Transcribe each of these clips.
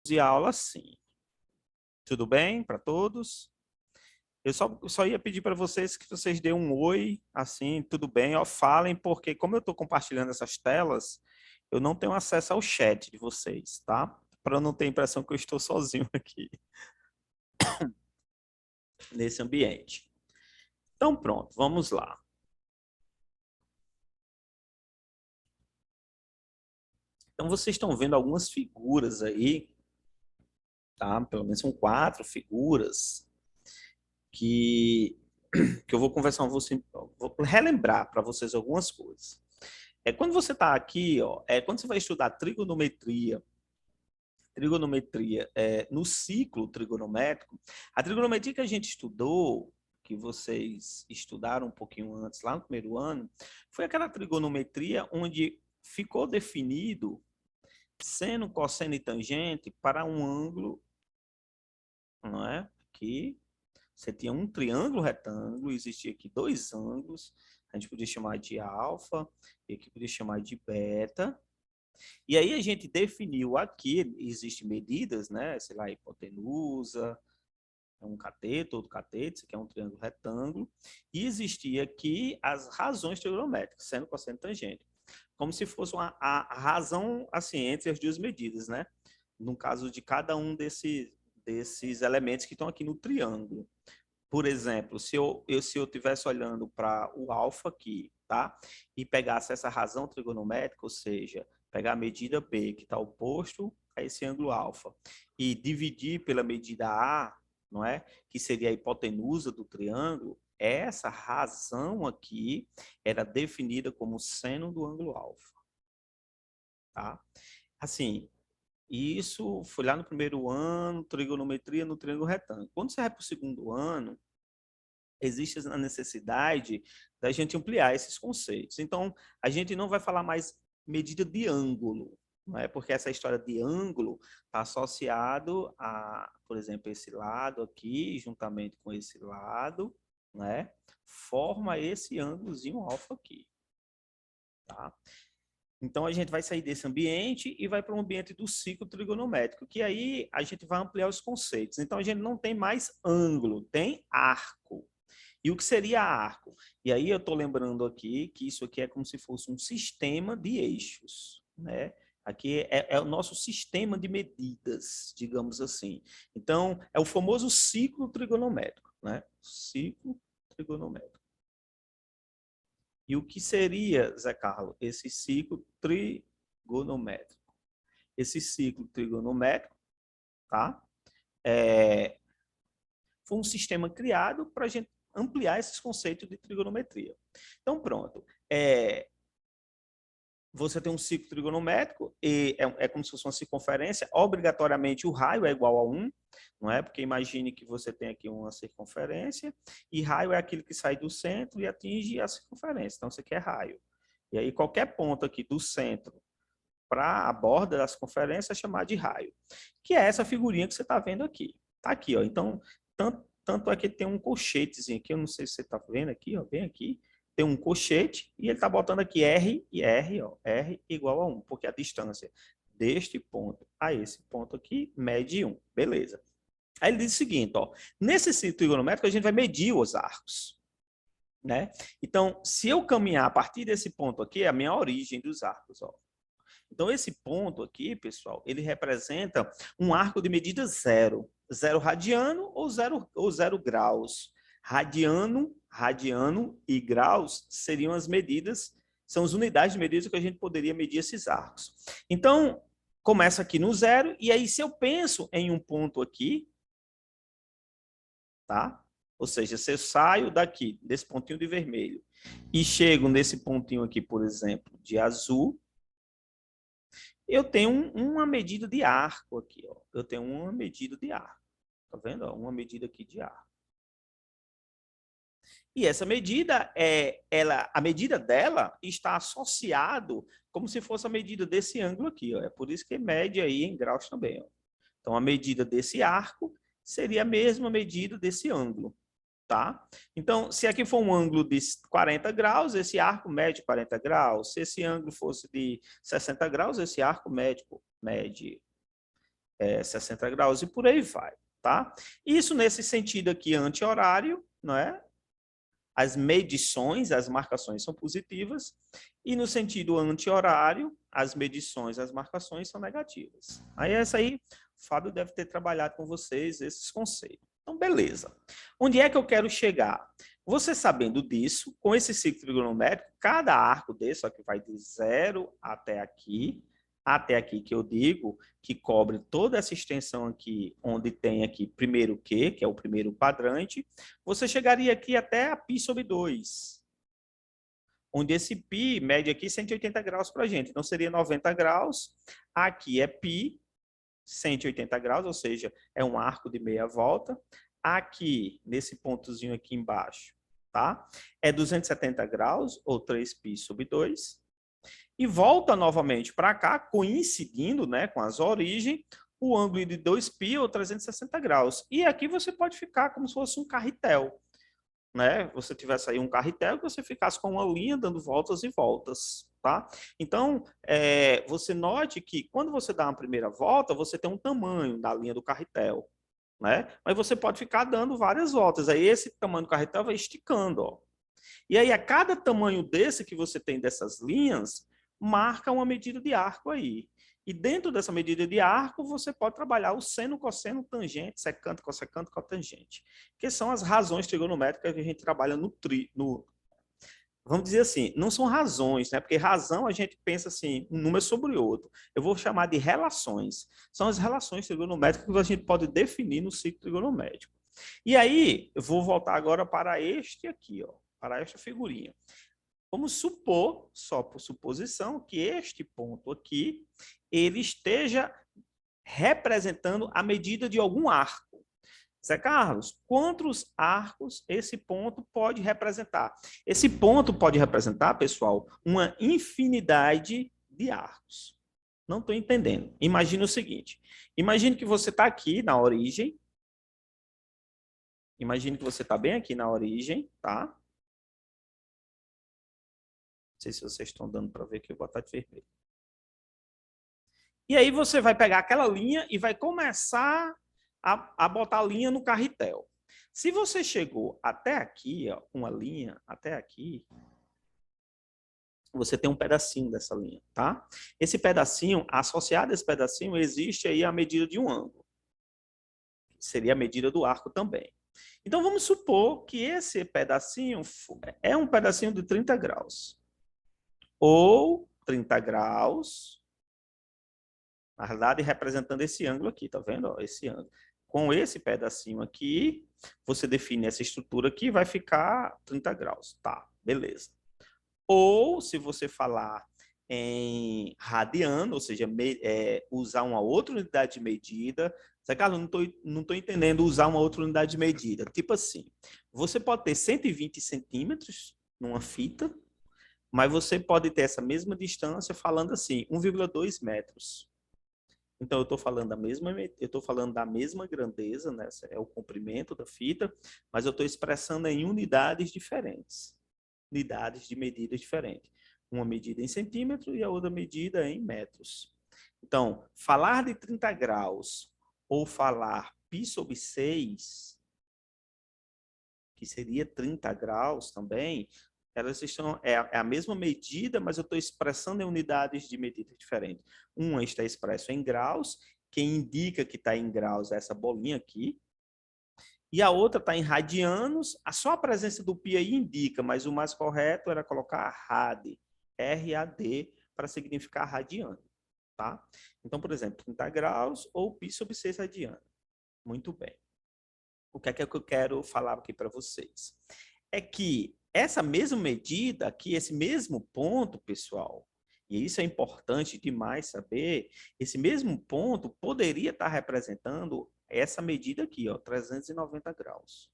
de aula, sim. Tudo bem para todos? Eu só ia pedir para vocês que vocês dêem um oi, assim, tudo bem, ó, falem, porque como eu estou compartilhando essas telas, eu não tenho acesso ao chat de vocês, tá? Para eu não ter a impressão que eu estou sozinho aqui, nesse ambiente. Então, pronto, vamos lá. Então, vocês estão vendo algumas figuras aí, tá? Pelo menos são 4 figuras que eu vou conversar com você, vou relembrar para vocês algumas coisas. Quando você está aqui, ó, quando você vai estudar trigonometria no ciclo trigonométrico, a trigonometria que a gente estudou, que vocês estudaram um pouquinho antes, lá no primeiro ano, foi aquela trigonometria onde ficou definido seno, cosseno e tangente para um ângulo, não é? Que você tinha um triângulo retângulo, existia aqui 2 ângulos, a gente podia chamar de alfa, e aqui podia chamar de beta. E aí a gente definiu aqui, existem medidas, né? Sei lá, hipotenusa, um cateto, outro cateto, isso aqui é um triângulo retângulo. E existia aqui as razões trigonométricas, seno, cosseno e tangente. Como se fosse a razão, assim, entre as duas medidas, né? No caso de cada um desses elementos que estão aqui no triângulo. Por exemplo, se eu estivesse olhando para o alfa aqui, tá? E pegasse essa razão trigonométrica, ou seja, pegar a medida B, que está oposto a esse ângulo alfa, e dividir pela medida A, não é? Que seria a hipotenusa do triângulo, essa razão aqui era definida como seno do ângulo alfa, tá? Assim, isso foi lá no primeiro ano, trigonometria no triângulo retângulo. Quando você vai para o segundo ano, existe a necessidade da gente ampliar esses conceitos. Então, a gente não vai falar mais medida de ângulo, não é? Porque essa história de ângulo está associado a, por exemplo, esse lado aqui, juntamente com esse lado, né? Forma esse ângulozinho alfa aqui, tá? Então, a gente vai sair desse ambiente e vai para o ambiente do ciclo trigonométrico, que aí a gente vai ampliar os conceitos. Então, a gente não tem mais ângulo, tem arco. E o que seria arco? E aí eu estou lembrando aqui que isso aqui é como se fosse um sistema de eixos, né? Aqui é o nosso sistema de medidas, digamos assim. Então, é o famoso ciclo trigonométrico, né? Ciclo trigonométrico. E o que seria, Zé Carlos, esse ciclo trigonométrico? Esse ciclo trigonométrico, tá? Foi um sistema criado para a gente ampliar esses conceitos de trigonometria. Então, pronto. Você tem um ciclo trigonométrico, e é como se fosse uma circunferência, obrigatoriamente o raio é igual a 1, não é? Porque imagine que você tem aqui uma circunferência, e raio é aquilo que sai do centro e atinge a circunferência. Então, isso aqui é raio. E aí, qualquer ponto aqui do centro para a borda da circunferência é chamado de raio, que é essa figurinha que você está vendo aqui. Está aqui, ó. Então, tanto é que tem um colchetezinho aqui, eu não sei se você está vendo aqui, ó, bem aqui, tem um colchete e ele está botando aqui R e R, ó, R igual a 1, porque a distância deste ponto a esse ponto aqui mede 1, beleza. Aí ele diz o seguinte, ó, nesse ciclo trigonométrico a gente vai medir os arcos, né? Então, se eu caminhar a partir desse ponto aqui, é a minha origem dos arcos, ó. Então, esse ponto aqui, pessoal, ele representa um arco de medida zero. Zero radiano ou zero graus. Radiano e graus seriam as medidas, são as unidades de medida que a gente poderia medir esses arcos. Então, começa aqui no zero, e aí se eu penso em um ponto aqui, tá? Ou seja, se eu saio daqui, desse pontinho de vermelho, e chego nesse pontinho aqui, por exemplo, de azul, eu tenho uma medida de arco aqui, ó. Eu tenho uma medida de arco. Tá vendo? Ó, uma medida aqui de arco. E essa medida a medida dela está associado como se fosse a medida desse ângulo aqui, ó. É por isso que mede aí em graus também, ó. Então a medida desse arco seria a mesma medida desse ângulo, tá? Então, se aqui for um ângulo de 40 graus, esse arco mede 40 graus. Se esse ângulo fosse de 60 graus, esse arco mede 60 graus e por aí vai, tá? Isso nesse sentido aqui anti-horário, não é? As medições, as marcações são positivas, e no sentido anti-horário, as medições, as marcações são negativas. Aí essa aí, o Fábio deve ter trabalhado com vocês esses conceitos. Então, beleza. Onde é que eu quero chegar? Você sabendo disso, com esse ciclo trigonométrico, cada arco desse, ó, que vai de 0 até aqui que eu digo, que cobre toda essa extensão aqui, onde tem aqui primeiro Q, que é o primeiro quadrante, você chegaria aqui até a π sobre 2, onde esse π mede aqui 180 graus para a gente. Então, seria 90 graus, aqui é π, 180 graus, ou seja, é um arco de meia volta. Aqui, nesse pontozinho aqui embaixo, tá? É 270 graus, ou 3π sobre 2. E volta novamente para cá, coincidindo, né, com as origens, o ângulo de 2π ou 360 graus. E aqui você pode ficar como se fosse um carretel, né? Você tivesse aí um carretel que você ficasse com uma linha dando voltas e voltas, tá? Então, você note que quando você dá uma primeira volta, você tem um tamanho da linha do carretel, né? Mas você pode ficar dando várias voltas. Aí esse tamanho do carretel vai esticando, ó. E aí, a cada tamanho desse que você tem dessas linhas, marca uma medida de arco aí. E dentro dessa medida de arco, você pode trabalhar o seno, cosseno, tangente, secante, cossecante, cotangente, que são as razões trigonométricas que a gente trabalha vamos dizer assim, não são razões, né? Porque razão a gente pensa assim, um número sobre o outro. Eu vou chamar de relações. São as relações trigonométricas que a gente pode definir no ciclo trigonométrico. E aí, eu vou voltar agora para este aqui, ó, para esta figurinha. Vamos supor, só por suposição, que este ponto aqui, ele esteja representando a medida de algum arco. Zé Carlos, quantos arcos esse ponto pode representar? Esse ponto pode representar, pessoal, uma infinidade de arcos. Não estou entendendo. Imagine o seguinte. Imagine que você está aqui na origem. Imagine que você está bem aqui na origem, tá? Não sei se vocês estão dando para ver que eu vou botar de vermelho. E aí você vai pegar aquela linha e vai começar a botar a linha no carretel. Se você chegou até aqui, ó, uma linha até aqui, você tem um pedacinho dessa linha, tá? Esse pedacinho, associado a esse pedacinho, existe aí a medida de um ângulo. Seria a medida do arco também. Então, vamos supor que esse pedacinho é um pedacinho de 30 graus. Ou 30 graus, na verdade, representando esse ângulo aqui, tá vendo? Ó, esse ângulo. Com esse pedacinho aqui, você define essa estrutura aqui, vai ficar 30 graus. Tá, beleza. Ou, se você falar em radiano, ou seja, usar uma outra unidade de medida. Zé Carlos, não tô entendendo usar uma outra unidade de medida. Tipo assim, você pode ter 120 centímetros numa fita, mas você pode ter essa mesma distância falando assim, 1,2 metros. Então, eu estou falando da mesma grandeza, né? Esse é o comprimento da fita, mas eu estou expressando em unidades diferentes. Unidades de medidas diferentes. Uma medida em centímetros e a outra medida em metros. Então, falar de 30 graus ou falar π sobre 6, que seria 30 graus também, elas estão, é a mesma medida, mas eu estou expressando em unidades de medida diferentes. Uma está expresso em graus, quem indica que está em graus é essa bolinha aqui, e a outra está em radianos. Só a presença do π aí indica, mas o mais correto era colocar rad, R-A-D, para significar radiano. Tá? Então, por exemplo, 30 graus ou π sobre 6 radiano. Muito bem. O que é que eu quero falar aqui para vocês? É que essa mesma medida aqui, esse mesmo ponto, pessoal, e isso é importante demais saber, esse mesmo ponto poderia estar representando essa medida aqui, ó, 390 graus.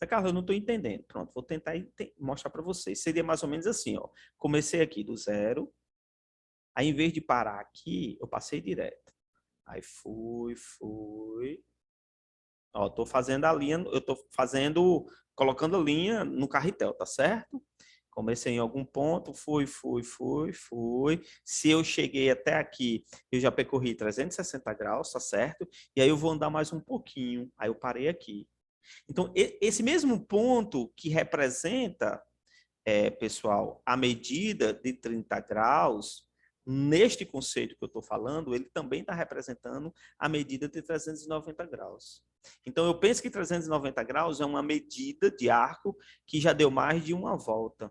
Carlos, eu não estou entendendo. Pronto, vou tentar mostrar para vocês. Seria mais ou menos assim, ó. Comecei aqui do zero, aí em vez de parar aqui, eu passei direto. Aí fui. Ó, estou fazendo a linha, eu estou colocando a linha no carretel, tá certo? Comecei em algum ponto, fui. Se eu cheguei até aqui, eu já percorri 360 graus, tá certo? E aí eu vou andar mais um pouquinho. Aí eu parei aqui. Então, esse mesmo ponto que representa, pessoal, a medida de 30 graus, neste conceito que eu estou falando, ele também está representando a medida de 390 graus. Então, eu penso que 390 graus é uma medida de arco que já deu mais de uma volta.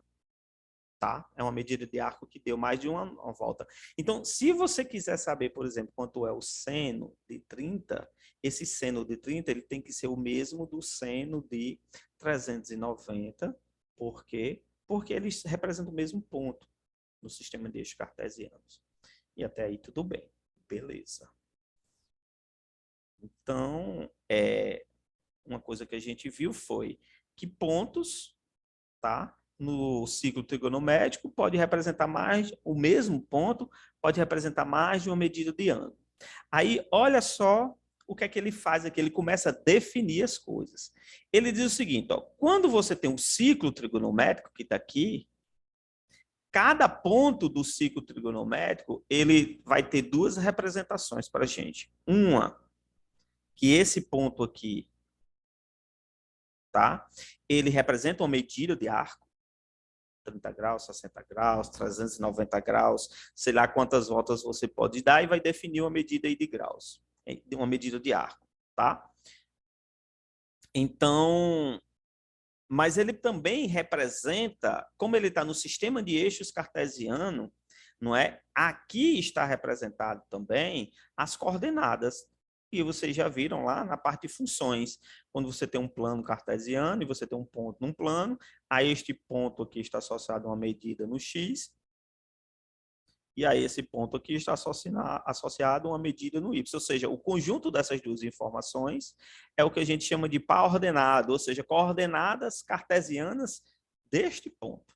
Tá? É uma medida de arco que deu mais de uma volta. Então, se você quiser saber, por exemplo, quanto é o seno de 30, esse seno de 30 ele tem que ser o mesmo do seno de 390. Por quê? Porque eles representam o mesmo ponto no sistema de eixos cartesianos. E até aí tudo bem. Beleza. Então, uma coisa que a gente viu foi que pontos, tá? No ciclo trigonométrico pode representar mais, o mesmo ponto pode representar mais de uma medida de ângulo. Aí, olha só o que é que ele faz aqui, ele começa a definir as coisas. Ele diz o seguinte, ó, quando você tem um ciclo trigonométrico, que está aqui, cada ponto do ciclo trigonométrico, ele vai ter duas representações para a gente. Uma, que esse ponto aqui, tá? Ele representa uma medida de arco, 30 graus, 60 graus, 390 graus, sei lá quantas voltas você pode dar e vai definir uma medida aí de graus, uma medida de arco, tá? Então, mas ele também representa, como ele está no sistema de eixos cartesiano, não é? Aqui está representado também as coordenadas. E vocês já viram lá na parte de funções, quando você tem um plano cartesiano e você tem um ponto num plano, aí este ponto aqui está associado a uma medida no x, e aí esse ponto aqui está associado a uma medida no y. Ou seja, o conjunto dessas duas informações é o que a gente chama de par ordenado, ou seja, coordenadas cartesianas deste ponto.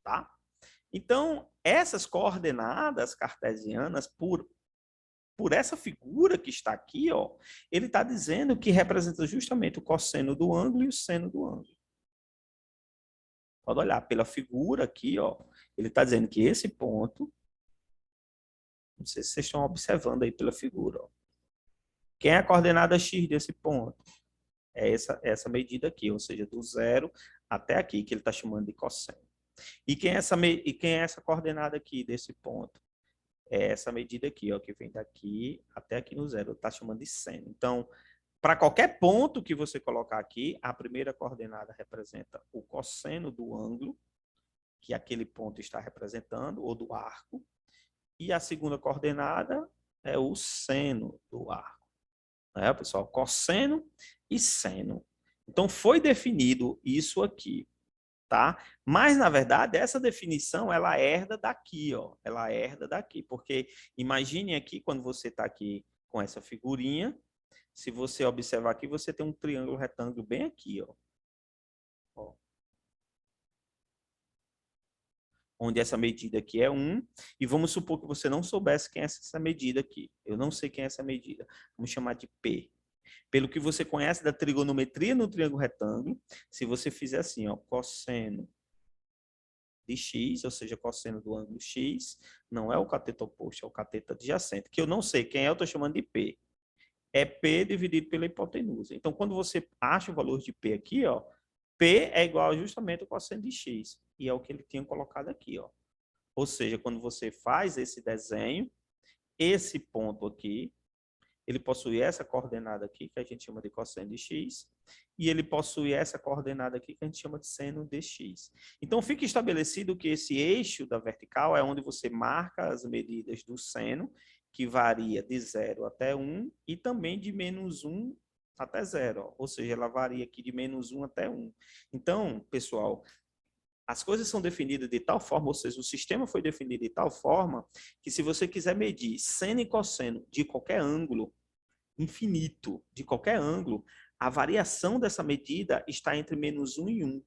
Tá? Então, essas coordenadas cartesianas, por essa figura que está aqui, ó, ele está dizendo que representa justamente o cosseno do ângulo e o seno do ângulo. Pode olhar pela figura aqui, ó, ele está dizendo que esse ponto, não sei se vocês estão observando aí pela figura, ó. Quem é a coordenada x desse ponto? É essa medida aqui, ou seja, do zero até aqui, que ele está chamando de cosseno. E quem é essa coordenada aqui desse ponto? É essa medida aqui, ó, que vem daqui até aqui no zero, está chamando de seno. Então, para qualquer ponto que você colocar aqui, a primeira coordenada representa o cosseno do ângulo, que aquele ponto está representando, ou do arco, e a segunda coordenada é o seno do arco. Né, pessoal? Cosseno e seno. Então, foi definido isso aqui. Tá? Mas, na verdade, essa definição, ela herda daqui, ó. Ela herda daqui, porque imagine aqui, quando você está aqui com essa figurinha, se você observar aqui, você tem um triângulo retângulo bem aqui, ó. Ó. Onde essa medida aqui é 1, e vamos supor que você não soubesse quem é essa medida aqui. Eu não sei quem é essa medida. Vamos chamar de P. Pelo que você conhece da trigonometria no triângulo retângulo, se você fizer assim, ó, cosseno de x, ou seja, cosseno do ângulo x, não é o cateto oposto, é o cateto adjacente, que eu não sei quem é, eu estou chamando de P. É P dividido pela hipotenusa. Então, quando você acha o valor de P aqui, ó, P é igual justamente ao cosseno de x, e é o que ele tinha colocado aqui, ó. Ou seja, quando você faz esse desenho, esse ponto aqui, ele possui essa coordenada aqui, que a gente chama de cosseno de x, e ele possui essa coordenada aqui, que a gente chama de seno de x. Então, fica estabelecido que esse eixo da vertical é onde você marca as medidas do seno, que varia de 0 até 1, e também de menos 1 até 0. Ó. Ou seja, ela varia aqui de menos 1 até 1. Então, pessoal, as coisas são definidas de tal forma, ou seja, o sistema foi definido de tal forma, que se você quiser medir seno e cosseno de qualquer ângulo, infinito, de qualquer ângulo, a variação dessa medida está entre menos 1 e 1.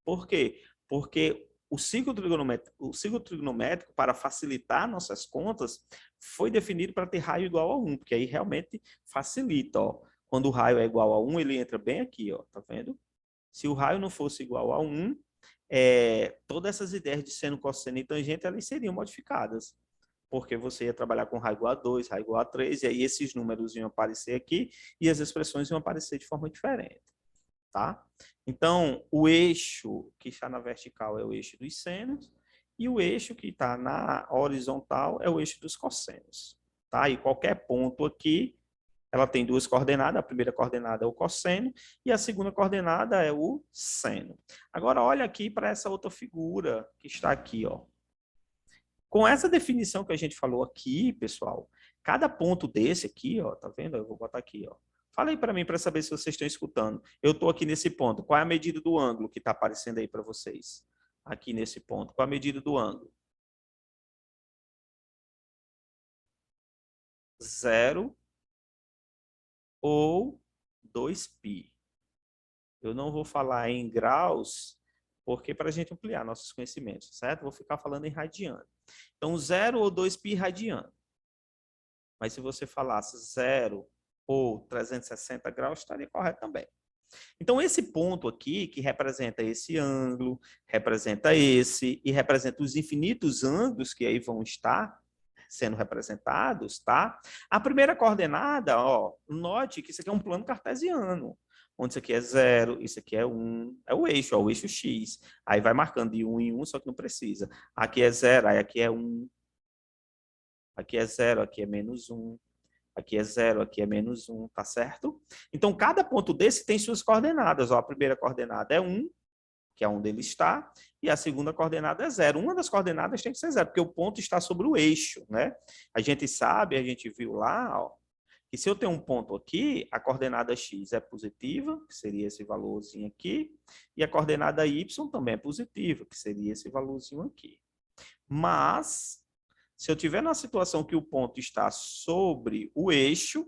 Por quê? Porque o ciclo trigonométrico, para facilitar nossas contas, foi definido para ter raio igual a 1, porque aí realmente facilita. Ó. Quando o raio é igual a 1, ele entra bem aqui, ó, tá vendo? Se o raio não fosse igual a 1, todas essas ideias de seno, cosseno e tangente, elas seriam modificadas, porque você ia trabalhar com raiz igual a 2, raiz igual a 3, e aí esses números iam aparecer aqui e as expressões iam aparecer de forma diferente, tá? Então, o eixo que está na vertical é o eixo dos senos e o eixo que está na horizontal é o eixo dos cossenos, tá? E qualquer ponto aqui, ela tem duas coordenadas, a primeira coordenada é o cosseno e a segunda coordenada é o seno. Agora, olha aqui para essa outra figura que está aqui, ó. Com essa definição que a gente falou aqui, pessoal, cada ponto desse aqui, ó, tá vendo? Eu vou botar aqui, ó. Fala aí para mim para saber se vocês estão escutando. Eu estou aqui nesse ponto. Qual é a medida do ângulo que está aparecendo aí para vocês? Aqui nesse ponto. Qual é a medida do ângulo? 0 ou 2π. Eu não vou falar em graus, porque para a gente ampliar nossos conhecimentos, certo? Vou ficar falando em radiano. Então, 0 ou 2π radiano. Mas se você falasse 0 ou 360 graus, estaria correto também. Então, esse ponto aqui, que representa esse ângulo, representa esse, e representa os infinitos ângulos que aí vão estar sendo representados, tá? A primeira coordenada, ó, note que isso aqui é um plano cartesiano, onde isso aqui é 0, isso aqui é 1, é o eixo X. Aí vai marcando de 1 em 1, só que não precisa. Aqui é 0, aí aqui é 1, aqui é 0, aqui é menos 1, aqui é 0, aqui é menos 1, tá certo? Então, cada ponto desse tem suas coordenadas. Ó, a primeira coordenada é 1, que é onde ele está, e a segunda coordenada é 0. Uma das coordenadas tem que ser 0, porque o ponto está sobre o eixo, né? A gente sabe, a gente viu lá, ó, que se eu tenho um ponto aqui, a coordenada x é positiva, que seria esse valorzinho aqui, e a coordenada y também é positiva, que seria esse valorzinho aqui. Mas, se eu tiver na situação que o ponto está sobre o eixo,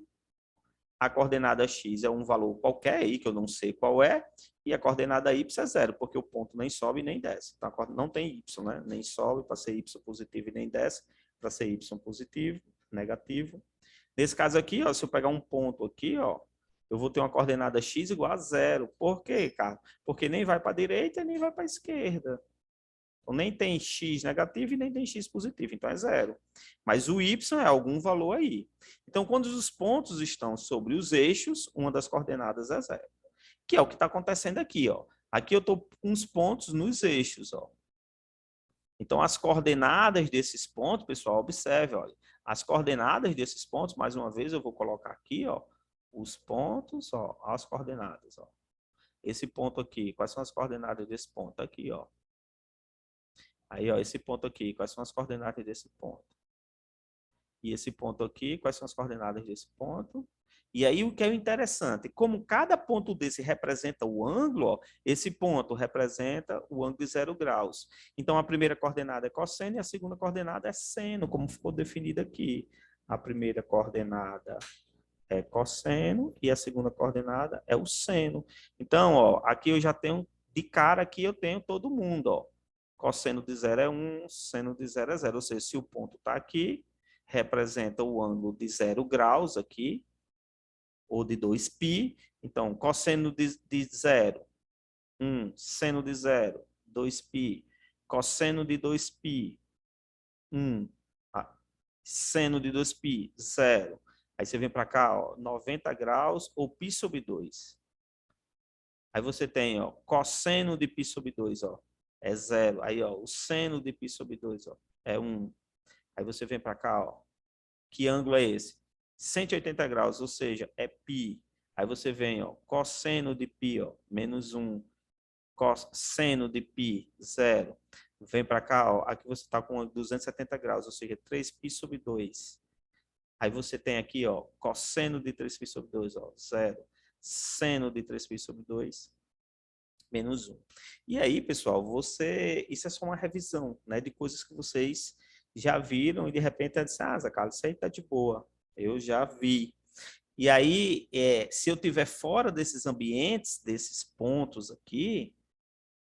a coordenada x é um valor qualquer aí, que eu não sei qual é, e a coordenada y é 0, porque o ponto nem sobe nem desce. Então, não tem y, né? Nem sobe para ser y positivo e nem desce para ser y positivo, negativo. Nesse caso aqui, ó, se eu pegar um ponto aqui, ó, eu vou ter uma coordenada x igual a 0. Por quê, cara? Porque nem vai para a direita nem vai para a esquerda. Então, nem tem x negativo e nem tem x positivo, então é 0. Mas o y é algum valor aí. Então, quando os pontos estão sobre os eixos, uma das coordenadas é 0. Que é o que está acontecendo aqui, ó. Aqui eu estou com os pontos nos eixos, ó. Então, as coordenadas desses pontos, pessoal, observe, olha. As coordenadas desses pontos, mais uma vez, eu vou colocar aqui, ó, os pontos, ó, as coordenadas, ó. Esse ponto aqui, quais são as coordenadas desse ponto? Aqui, ó. Aí, ó, esse ponto aqui, quais são as coordenadas desse ponto? E esse ponto aqui, quais são as coordenadas desse ponto? E aí, o que é interessante, como cada ponto desse representa o ângulo, ó, esse ponto representa o ângulo de 0 graus. Então, a primeira coordenada é cosseno e a segunda coordenada é seno, como ficou definido aqui. A primeira coordenada é cosseno e a segunda coordenada é o seno. Então, ó, aqui eu já tenho, de cara aqui eu tenho todo mundo, ó. Cosseno de 0 é 1, seno de 0 é 0. Ou seja, se o ponto está aqui, representa o ângulo de 0 graus aqui, ou de 2π. Então, cosseno de 0, 1. Seno de 0, 2π. Cosseno de 2π, 1. Seno de 2π, 0. Aí você vem para cá, ó, 90 graus ou π sobre 2. Aí você tem, ó, cosseno de π sobre 2, ó, é 0. Aí, ó, o seno de π sobre 2, ó, é 1. Aí você vem para cá, ó, que ângulo é esse? 180 graus, ou seja, é π. Aí você vem, ó, cosseno de π, ó, menos 1. Cosseno de π, 0. Vem para cá, ó, aqui você está com 270 graus, ou seja, 3π sobre 2. Aí você tem aqui, ó, cosseno de 3π sobre 2, ó, 0. Seno de 3π sobre 2, menos 1. E aí, pessoal, isso é só uma revisão, né, de coisas que vocês já viram e de repente disse, Zé Carlos, isso aí tá de boa. Eu já vi. E aí, se eu tiver fora desses ambientes, desses pontos aqui,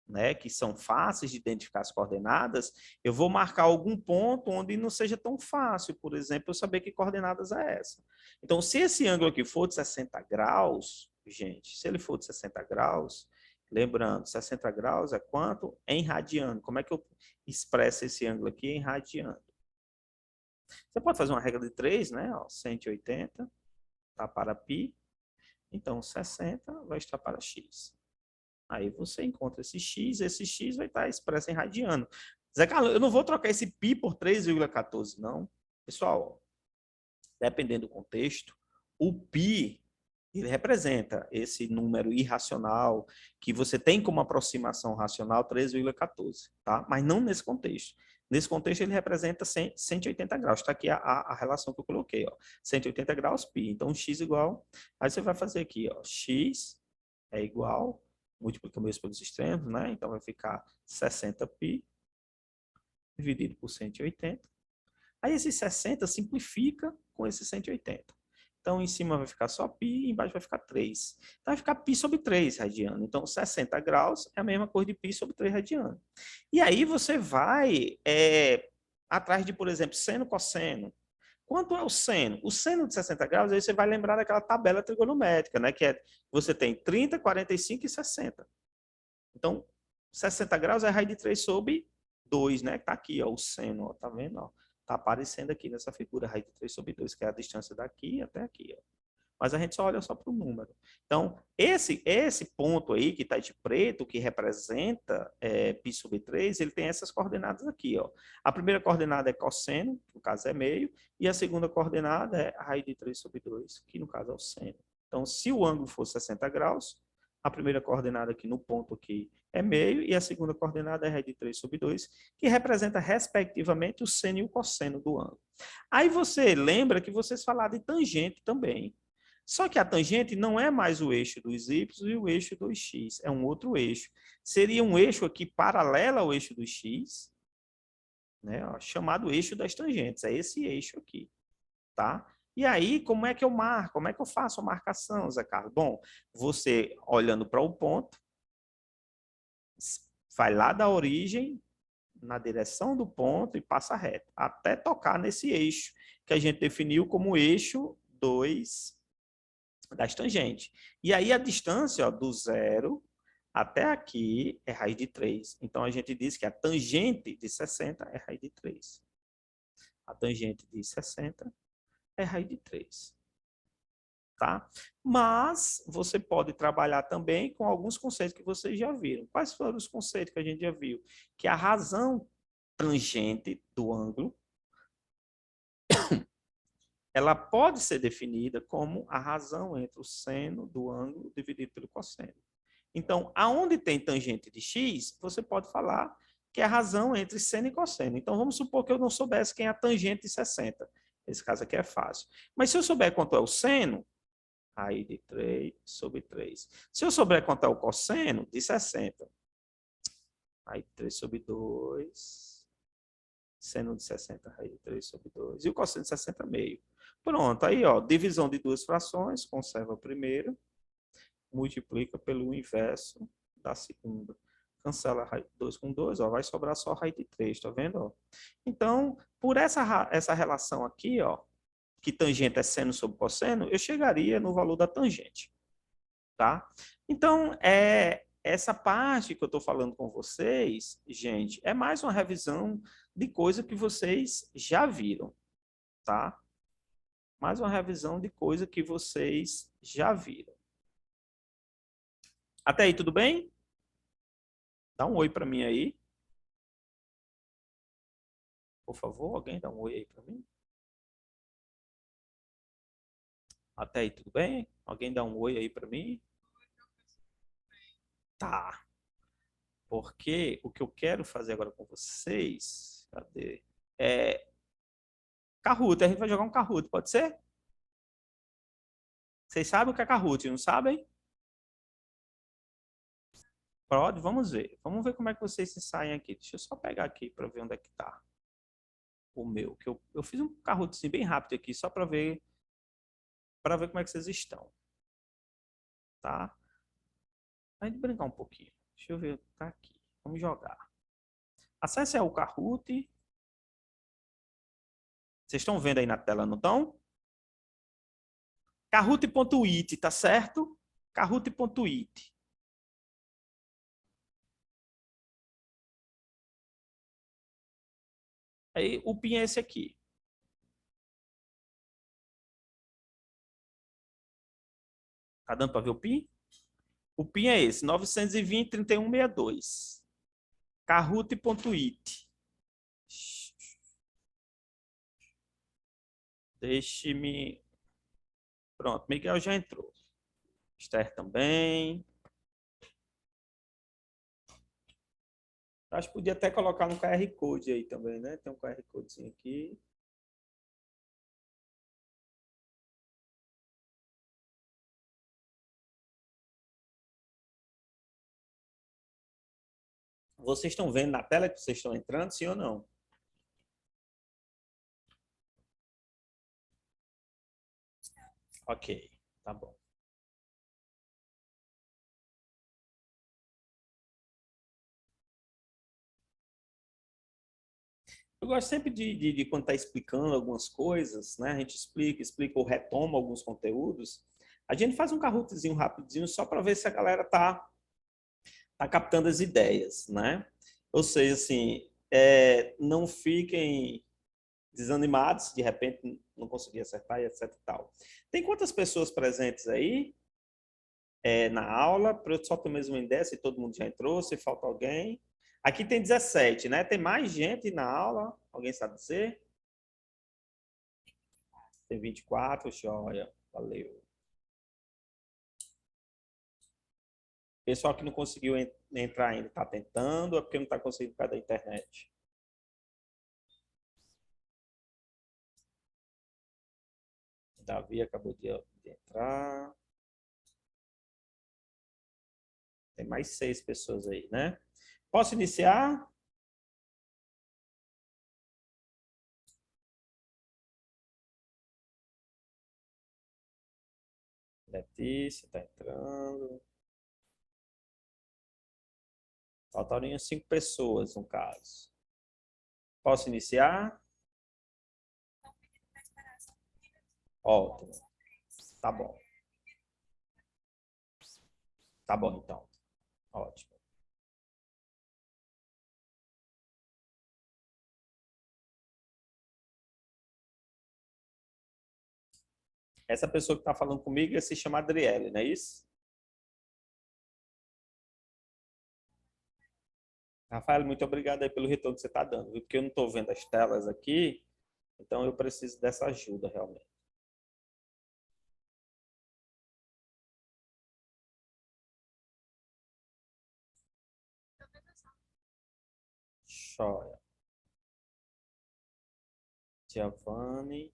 né, que são fáceis de identificar as coordenadas, eu vou marcar algum ponto onde não seja tão fácil, por exemplo, eu saber que coordenadas é essa. Então, se esse ângulo aqui for de 60 graus, gente, se ele for de 60 graus, Lembrando, 60 graus é quanto? Em radiano. Como é que eu expresso esse ângulo aqui em radiano? Você pode fazer uma regra de 3, né? Ó, 180 está para π. Então, 60 vai estar para x. Aí você encontra esse x vai estar expresso em radiano. Zé Carlos, eu não vou trocar esse π por 3,14, não. Pessoal, dependendo do contexto, o π ele representa esse número irracional que você tem como aproximação racional 3,14, tá? Mas não nesse contexto. Nesse contexto, ele representa 180 graus. Está aqui a relação que eu coloquei, ó. 180 graus π. Então, x igual... Aí você vai fazer aqui, ó. X é igual... Multiplicamos pelos extremos, né? Então, vai ficar 60π dividido por 180. Aí, esse 60 simplifica com esse 180. Então, em cima vai ficar só π e embaixo vai ficar 3. Então, vai ficar π sobre 3 radiano. Então, 60 graus é a mesma coisa de π sobre 3 radiano. E aí você vai atrás de, por exemplo, seno, cosseno. Quanto é o seno? O seno de 60 graus, aí você vai lembrar daquela tabela trigonométrica, né? Que é, você tem 30, 45 e 60. Então, 60 graus é raiz de 3 sobre 2, né? Tá aqui, ó, o seno, ó, tá vendo? Ó? Tá aparecendo aqui nessa figura, raiz de 3 sobre 2, que é a distância daqui até aqui, ó. Mas a gente só olha só para o número. Então, esse ponto aí que está de preto, que representa π sobre 3, ele tem essas coordenadas aqui, ó. A primeira coordenada é cosseno, que no caso é meio, e a segunda coordenada é a raiz de 3 sobre 2, que no caso é o seno. Então, se o ângulo for 60 graus, a primeira coordenada aqui no ponto aqui é meio, e a segunda coordenada é a raiz de 3 sobre 2, que representa, respectivamente, o seno e o cosseno do ângulo. Aí você lembra que vocês falaram de tangente também. Só que a tangente não é mais o eixo dos y e o eixo dos x, é um outro eixo. Seria um eixo aqui paralelo ao eixo dos x, né, ó, chamado eixo das tangentes, é esse eixo aqui, tá? E aí, como é que eu marco? Como é que eu faço a marcação, Zé Carlos? Bom, você olhando para o ponto, vai lá da origem, na direção do ponto e passa reto, até tocar nesse eixo, que a gente definiu como eixo 2 das tangentes. E aí a distância, ó, do zero até aqui é raiz de 3. Então a gente diz que a tangente de 60 é raiz de 3. A tangente de 60 é raiz de 3. Tá? Mas você pode trabalhar também com alguns conceitos que vocês já viram. Quais foram os conceitos que a gente já viu? Que a razão tangente do ângulo ela pode ser definida como a razão entre o seno do ângulo dividido pelo cosseno. Então, aonde tem tangente de x, você pode falar que é a razão entre seno e cosseno. Então, vamos supor que eu não soubesse quem é a tangente de 60. Esse caso aqui é fácil. Mas se eu souber quanto é o seno, raiz de 3 sobre 3. Se eu souber quanto é o cosseno de 60, raiz de 3 sobre 2, seno de 60, raiz de 3 sobre 2, e o cosseno de 60 meio. Pronto, aí, ó, divisão de duas frações, conserva a primeira, multiplica pelo inverso da segunda. Cancela raiz de 2 com 2, ó, vai sobrar só raiz de 3, tá vendo? Ó? Então, por essa relação aqui, ó, que tangente é seno sobre cosseno, eu chegaria no valor da tangente, tá? Então, essa parte que eu estou falando com vocês, gente, é mais uma revisão de coisa que vocês já viram, tá? Mais uma revisão de coisa que vocês já viram. Até aí, tudo bem? Dá um oi para mim aí. Por favor, alguém dá um oi aí para mim. Até aí, tudo bem? Alguém dá um oi aí para mim? Tá. Porque o que eu quero fazer agora com vocês, cadê? É Kahoot. A gente vai jogar um Kahoot, pode ser? Vocês sabem o que é Kahoot, não sabem? Pode, vamos ver. Vamos ver como é que vocês se saem aqui. Deixa eu só pegar aqui para ver onde é que tá o meu. Que eu fiz um Kahoot assim, bem rápido aqui, só para ver como é que vocês estão. Tá? A gente brincar um pouquinho. Deixa eu ver, tá aqui. Vamos jogar. Acesse o Kahoot. Vocês estão vendo aí na tela, não estão? Kahoot.it, tá certo? Kahoot.it. Aí o PIN é esse aqui. Tá dando para ver o PIN? O PIN é esse, 920-3162. Kahoot.it. Deixe-me... Pronto, Miguel já entrou. Esther também. Acho que podia até colocar no QR Code aí também, né? Tem um QR Codezinho aqui. Vocês estão vendo na tela que vocês estão entrando, sim ou não? Ok, tá bom. Eu gosto sempre de quando está explicando algumas coisas, né? A gente explica ou retoma alguns conteúdos. A gente faz um carrotezinho rapidinho só para ver se a galera tá captando as ideias, né? Ou seja, assim, não fiquem desanimados, de repente não conseguir acertar e etc e tal. Tem quantas pessoas presentes aí na aula? Para eu só ter mesmo uma ideia se todo mundo já entrou, se falta alguém. Aqui tem 17, né? Tem mais gente na aula? Alguém sabe dizer? Tem 24, joia. Valeu. Pessoal que não conseguiu entrar ainda está tentando, é porque não está conseguindo por causa da internet. Davi acabou de entrar. Tem mais 6 pessoas aí, né? Posso iniciar? Letícia está entrando. Faltariam 5 pessoas, no caso. Posso iniciar? Ótimo. Tá bom. Tá bom, então. Ótimo. Essa pessoa que está falando comigo se chama Adriele, não é isso? Rafael, muito obrigado aí pelo retorno que você está dando, viu? Porque eu não estou vendo as telas aqui, então eu preciso dessa ajuda realmente. Chora. Giovanni.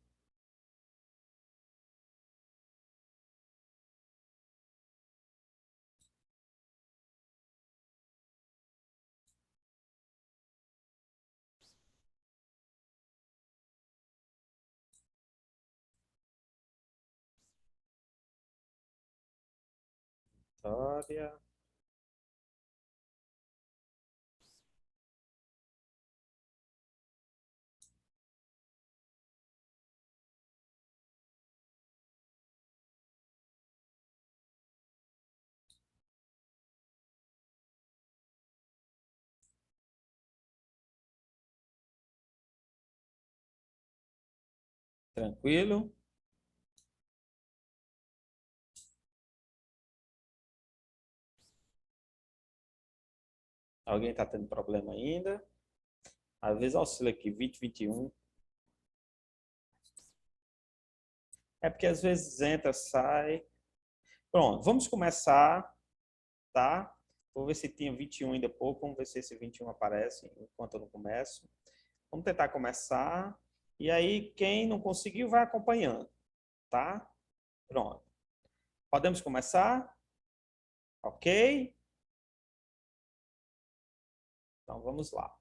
Vitória. Tranquilo? Alguém está tendo problema ainda? Às vezes oscila aqui, 20, 21. É porque às vezes entra, sai. Pronto, vamos começar, tá? Vou ver se tinha 21 ainda pouco. Vamos ver se esse 21 aparece enquanto eu não começo. Vamos tentar começar. E aí, quem não conseguiu, vai acompanhando, tá? Pronto. Podemos começar? Ok? Então, vamos lá.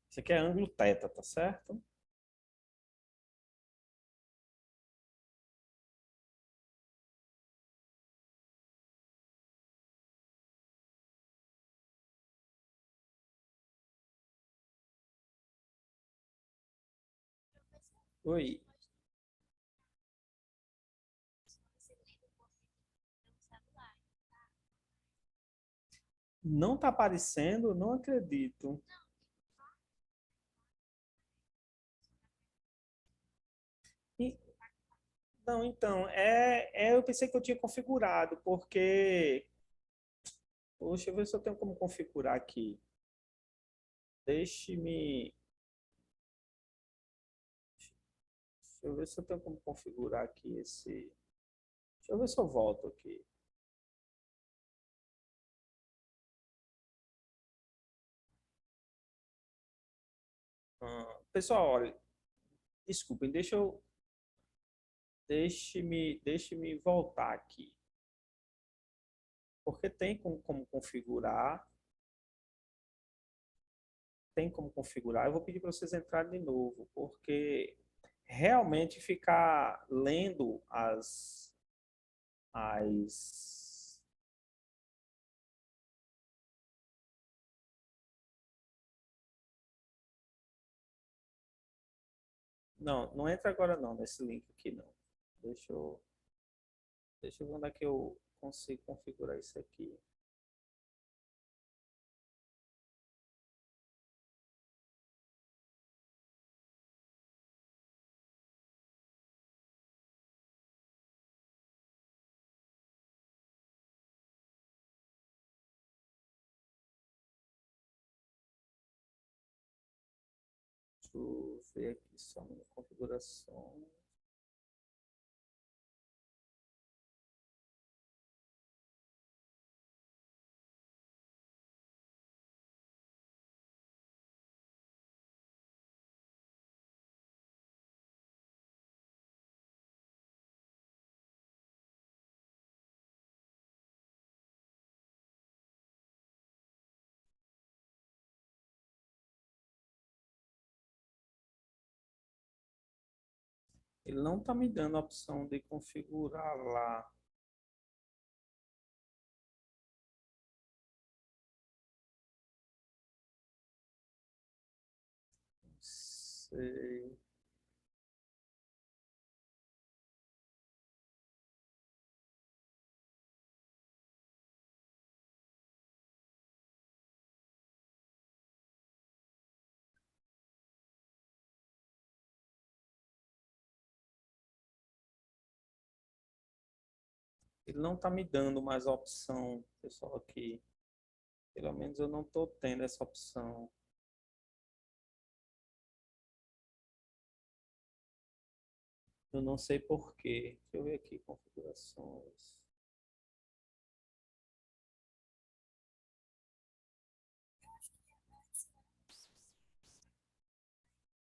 Isso aqui é ângulo θ, tá certo? Oi. Não tá aparecendo? Não acredito. E- Não, então, eu pensei que eu tinha configurado, porque. Poxa, deixa eu ver se eu tenho como configurar aqui. Deixe-me. Deixa eu ver se eu tenho como configurar aqui esse. Deixa eu ver se eu volto aqui. Pessoal, olha, desculpem, deixe-me voltar aqui. Porque como configurar. Tem como configurar. Eu vou pedir para vocês entrarem de novo, porque realmente ficar lendo as... Não, não entra agora não, nesse link aqui não. Deixa eu, deixa eu ver onde é que eu consigo configurar isso aqui. Deixa eu ver aqui só na configuração. Ele não está me dando a opção de configurar lá. Não sei. Ele não está me dando mais a opção, pessoal, aqui. Pelo menos eu não estou tendo essa opção. Eu não sei por quê. Deixa eu ver aqui, configurações.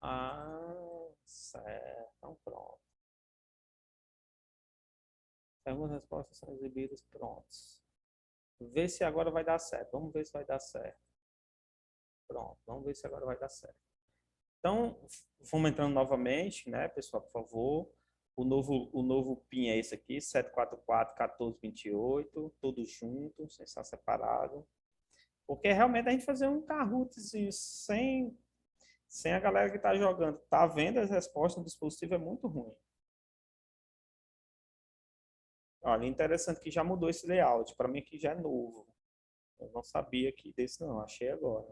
Ah, certo. Então, pronto. Algumas respostas são exibidas, prontos. Vê se agora vai dar certo. Vamos ver se vai dar certo. Pronto, vamos ver se agora vai dar certo. Então, vamos entrando novamente, né, pessoal, por favor. O novo PIN é esse aqui, 744-1428, todos juntos, sem estar separado. Porque realmente a gente fazer um Kahoots sem a galera que está jogando, tá vendo as respostas no dispositivo é muito ruim. Olha, interessante que já mudou esse layout. Para mim aqui já é novo. Eu não sabia que desse não, achei agora.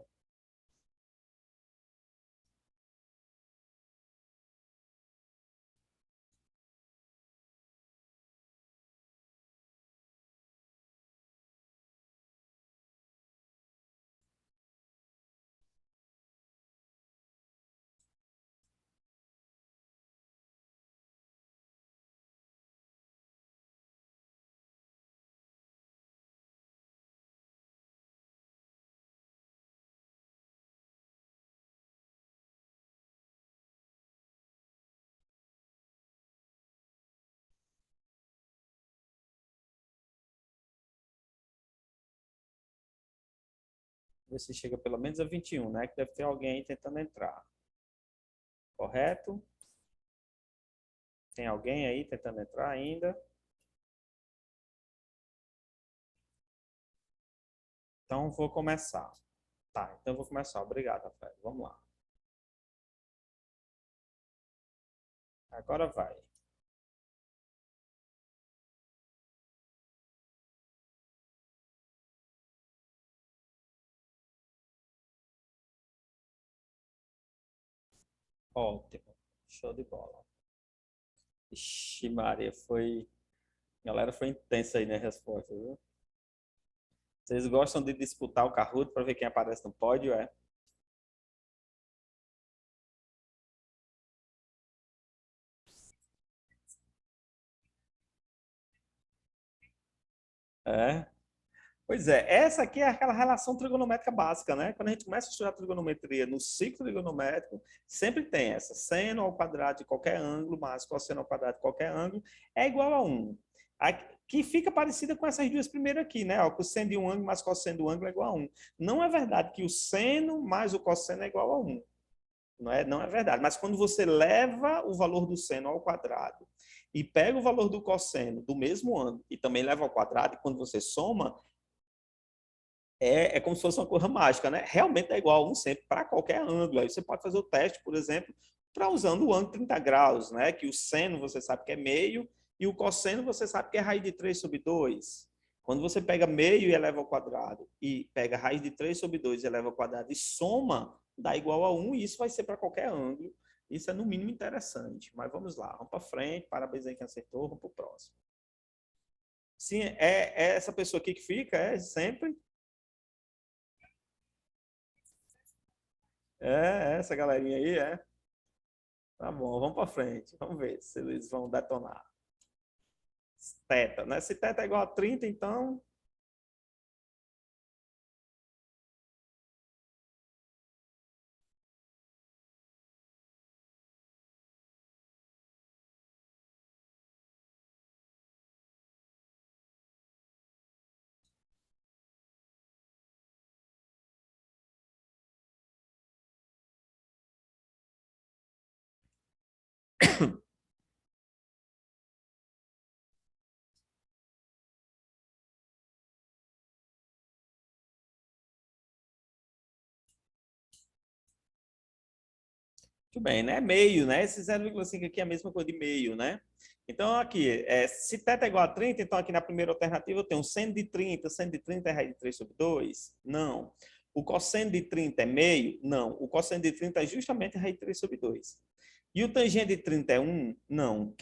Ver se chega pelo menos a 21, né? Que deve ter alguém aí tentando entrar. Correto? Tem alguém aí tentando entrar ainda? Então vou começar. Tá, então vou começar. Obrigado, Rafael. Vamos lá. Agora vai. Ótimo. Show de bola. Ixi, Maria, foi. A galera foi intensa aí na resposta, viu? Vocês gostam de disputar o Kahoot para ver quem aparece no pódio, é? É. Pois é, essa aqui é aquela relação trigonométrica básica, né? Quando a gente começa a estudar trigonometria no ciclo trigonométrico, sempre tem essa. Seno ao quadrado de qualquer ângulo, mais cosseno ao quadrado de qualquer ângulo, é igual a 1. Que fica parecida com essas duas primeiras aqui, né? O seno de um ângulo mais cosseno do ângulo é igual a 1. Não é verdade que o seno mais o cosseno é igual a 1. Não é verdade. Mas quando você leva o valor do seno ao quadrado e pega o valor do cosseno do mesmo ângulo e também leva ao quadrado, e quando você soma, é como se fosse uma coisa mágica, né? Realmente é igual a 1 sempre para qualquer ângulo. Aí você pode fazer o teste, por exemplo, para usando o ângulo 30 graus, né? Que o seno você sabe que é meio e o cosseno você sabe que é raiz de 3 sobre 2. Quando você pega meio e eleva ao quadrado e pega raiz de 3 sobre 2 e eleva ao quadrado e soma, dá igual a 1 e isso vai ser para qualquer ângulo. Isso é no mínimo interessante. Mas vamos lá, vamos para frente. Parabéns aí quem acertou, vamos para o próximo. Sim, é essa pessoa aqui que fica, é sempre. É, essa galerinha aí, é. Tá bom, vamos para frente. Vamos ver se eles vão detonar. Teta, né? Se teta é igual a 30, então. Tudo bem, né? Meio, né? Esse 0,5 aqui é a mesma coisa de meio, né? Então, aqui, se θ é igual a 30, então aqui na primeira alternativa eu tenho seno de 30. Seno de 30 é raiz de 3 sobre 2? Não. O cosseno de 30 é meio? Não. O cosseno de 30 é justamente raiz de 3 sobre 2. E o tangente de 30 é 1? Não.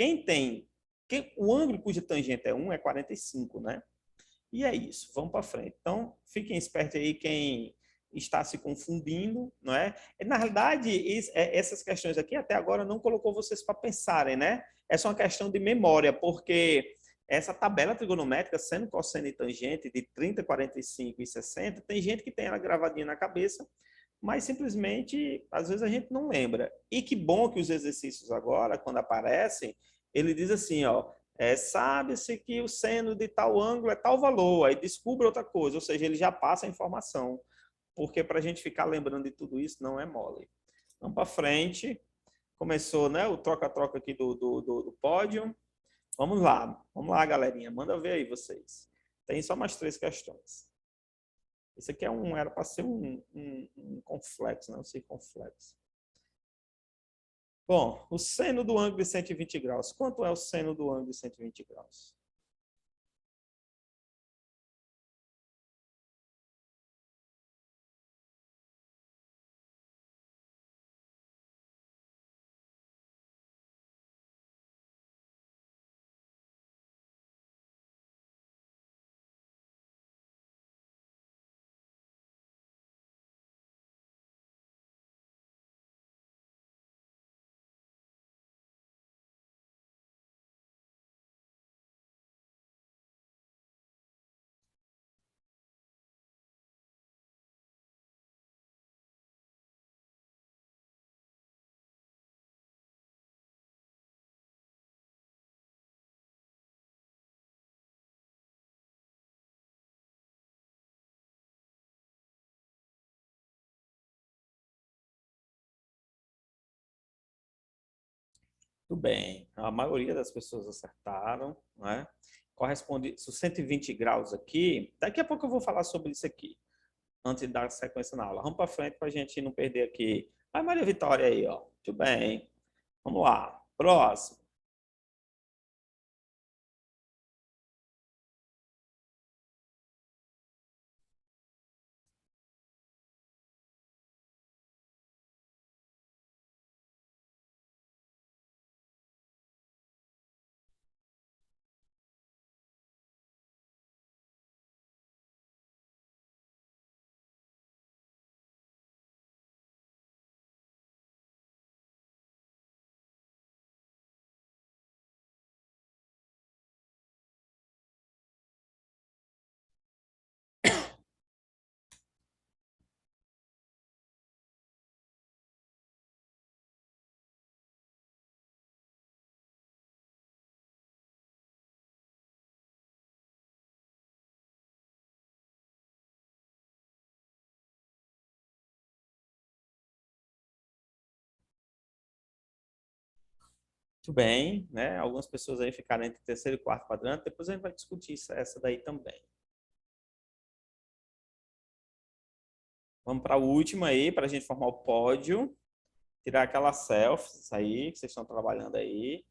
O ângulo cuja tangente é 1 é 45, né? E é isso, vamos para frente. Então, fiquem espertos aí quem está se confundindo, não é? Na realidade, essas questões aqui até agora não colocou vocês para pensarem, né? É só uma questão de memória, porque essa tabela trigonométrica, sendo cosseno e tangente de 30, 45 e 60, tem gente que tem ela gravadinha na cabeça, mas simplesmente, às vezes a gente não lembra. E que bom que os exercícios agora, quando aparecem, ele diz assim, ó, sabe-se que o seno de tal ângulo é tal valor, aí descubra outra coisa, ou seja, ele já passa a informação, porque para a gente ficar lembrando de tudo isso não é mole. Vamos para frente, começou, né, o troca-troca aqui do pódio. Vamos lá, galerinha, manda ver aí vocês. Tem só mais 3 questões. Esse aqui era para ser um complexo, não sei complexo. Bom, o seno do ângulo de 120 graus. Quanto é o seno do ângulo de 120 graus? Tudo bem, a maioria das pessoas acertaram, né? Corresponde, se 120 graus aqui, daqui a pouco eu vou falar sobre isso aqui, antes de dar sequência na aula. Vamos para frente para a gente não perder aqui. Vai, Maria Vitória aí, ó. Tudo bem, vamos lá. Próximo. Muito bem, né? Algumas pessoas aí ficaram entre terceiro e quarto quadrante. Depois a gente vai discutir essa daí também. Vamos para a última aí, para a gente formar o pódio. Tirar aquelas selfies aí que vocês estão trabalhando aí.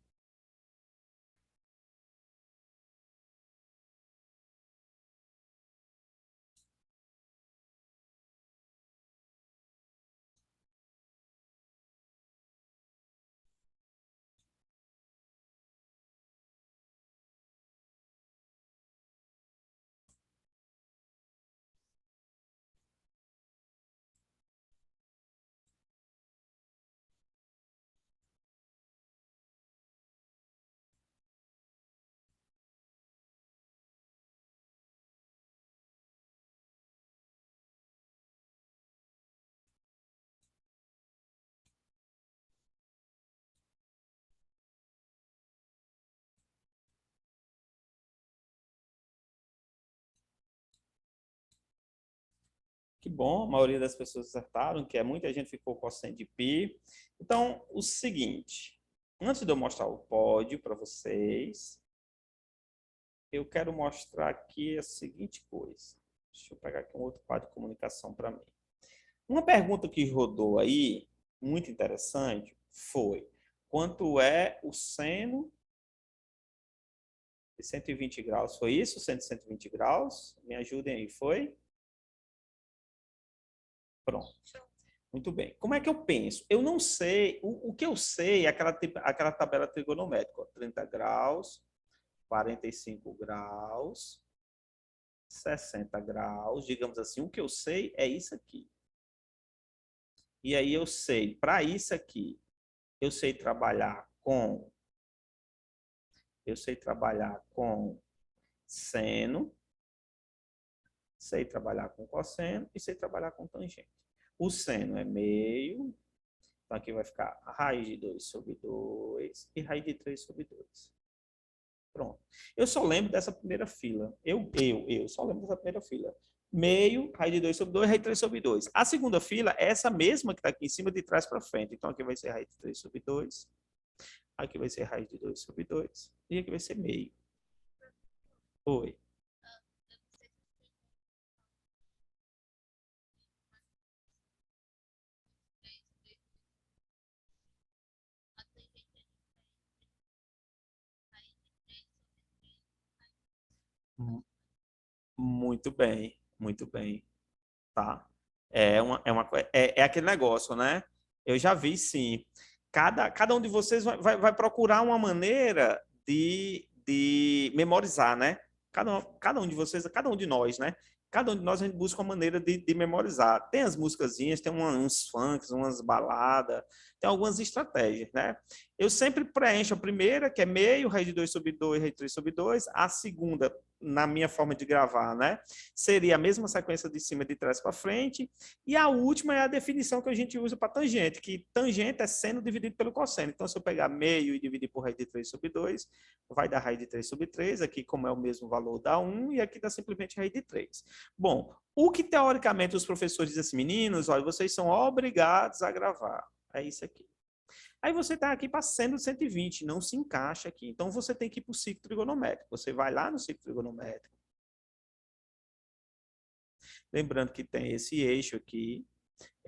Que bom, a maioria das pessoas acertaram, que é muita gente ficou com a de pi. Então, o seguinte, antes de eu mostrar o pódio para vocês, eu quero mostrar aqui a seguinte coisa. Deixa eu pegar aqui um outro quadro de comunicação para mim. Uma pergunta que rodou aí, muito interessante, foi: quanto é o seno de 120 graus? Foi isso? Seno de 120 graus? Me ajudem aí, foi? Pronto. Muito bem. Como é que eu penso? Eu não sei. O que eu sei é aquela tabela trigonométrica. Ó, 30 graus, 45 graus, 60 graus. Digamos assim, o que eu sei é isso aqui. E aí eu sei, para isso aqui, eu sei trabalhar com seno, sei trabalhar com cosseno e sei trabalhar com tangente. O seno é meio, então aqui vai ficar raiz de 2 sobre 2 e raiz de 3 sobre 2. Pronto. Eu só lembro dessa primeira fila. Eu só lembro dessa primeira fila. Meio, raiz de 2 sobre 2, raiz de 3 sobre 2. A segunda fila é essa mesma que está aqui em cima, de trás para frente. Então aqui vai ser raiz de 3 sobre 2. Aqui vai ser raiz de 2 sobre 2. E aqui vai ser meio. Oi. Muito bem, muito bem. Tá? É aquele negócio, né? Eu já vi, sim. Cada um de vocês vai procurar uma maneira de memorizar, né? Cada um de vocês, cada um de nós, né? Cada um de nós a gente busca uma maneira de memorizar. Tem as musicazinhas, tem uns funks, umas baladas, tem algumas estratégias, né? Eu sempre preencho a primeira, que é meio, raiz de 2 sobre 2, raiz de 3 sobre 2. A segunda, na minha forma de gravar, né? Seria a mesma sequência de cima de trás para frente. E a última é a definição que a gente usa para tangente, que tangente é seno dividido pelo cosseno. Então, se eu pegar meio e dividir por raiz de 3 sobre 2, vai dar raiz de 3 sobre 3. Aqui, como é o mesmo valor, dá 1, e aqui dá simplesmente raiz de 3. Bom, o que teoricamente os professores dizem assim, meninos, olha, vocês são obrigados a gravar. É isso aqui. Aí você está aqui para seno de 120, não se encaixa aqui. Então, você tem que ir para o ciclo trigonométrico. Você vai lá no ciclo trigonométrico. Lembrando que tem esse eixo aqui.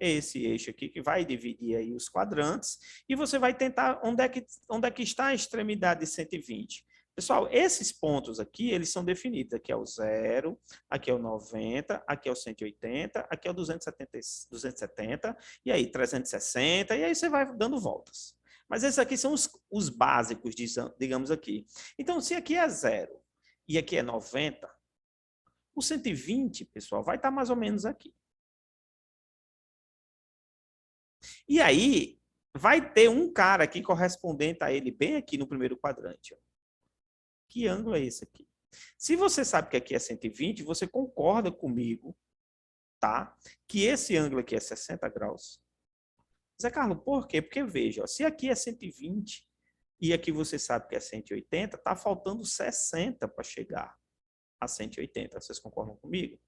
esse eixo aqui que vai dividir aí os quadrantes, e você vai tentar onde é que está a extremidade de 120. Pessoal, esses pontos aqui, eles são definidos. Aqui é o 0, aqui é o 90, aqui é o 180, aqui é o 270, e aí 360, e aí você vai dando voltas. Mas esses aqui são os básicos, digamos aqui. Então, se aqui é 0 e aqui é 90, o 120, pessoal, vai estar mais ou menos aqui. E aí, vai ter um cara aqui correspondente a ele bem aqui no primeiro quadrante. Ó. Que ângulo é esse aqui? Se você sabe que aqui é 120, você concorda comigo, tá? Que esse ângulo aqui é 60 graus. Zé Carlos, por quê? Porque veja, ó, se aqui é 120 e aqui você sabe que é 180, tá faltando 60 para chegar a 180. Vocês concordam comigo?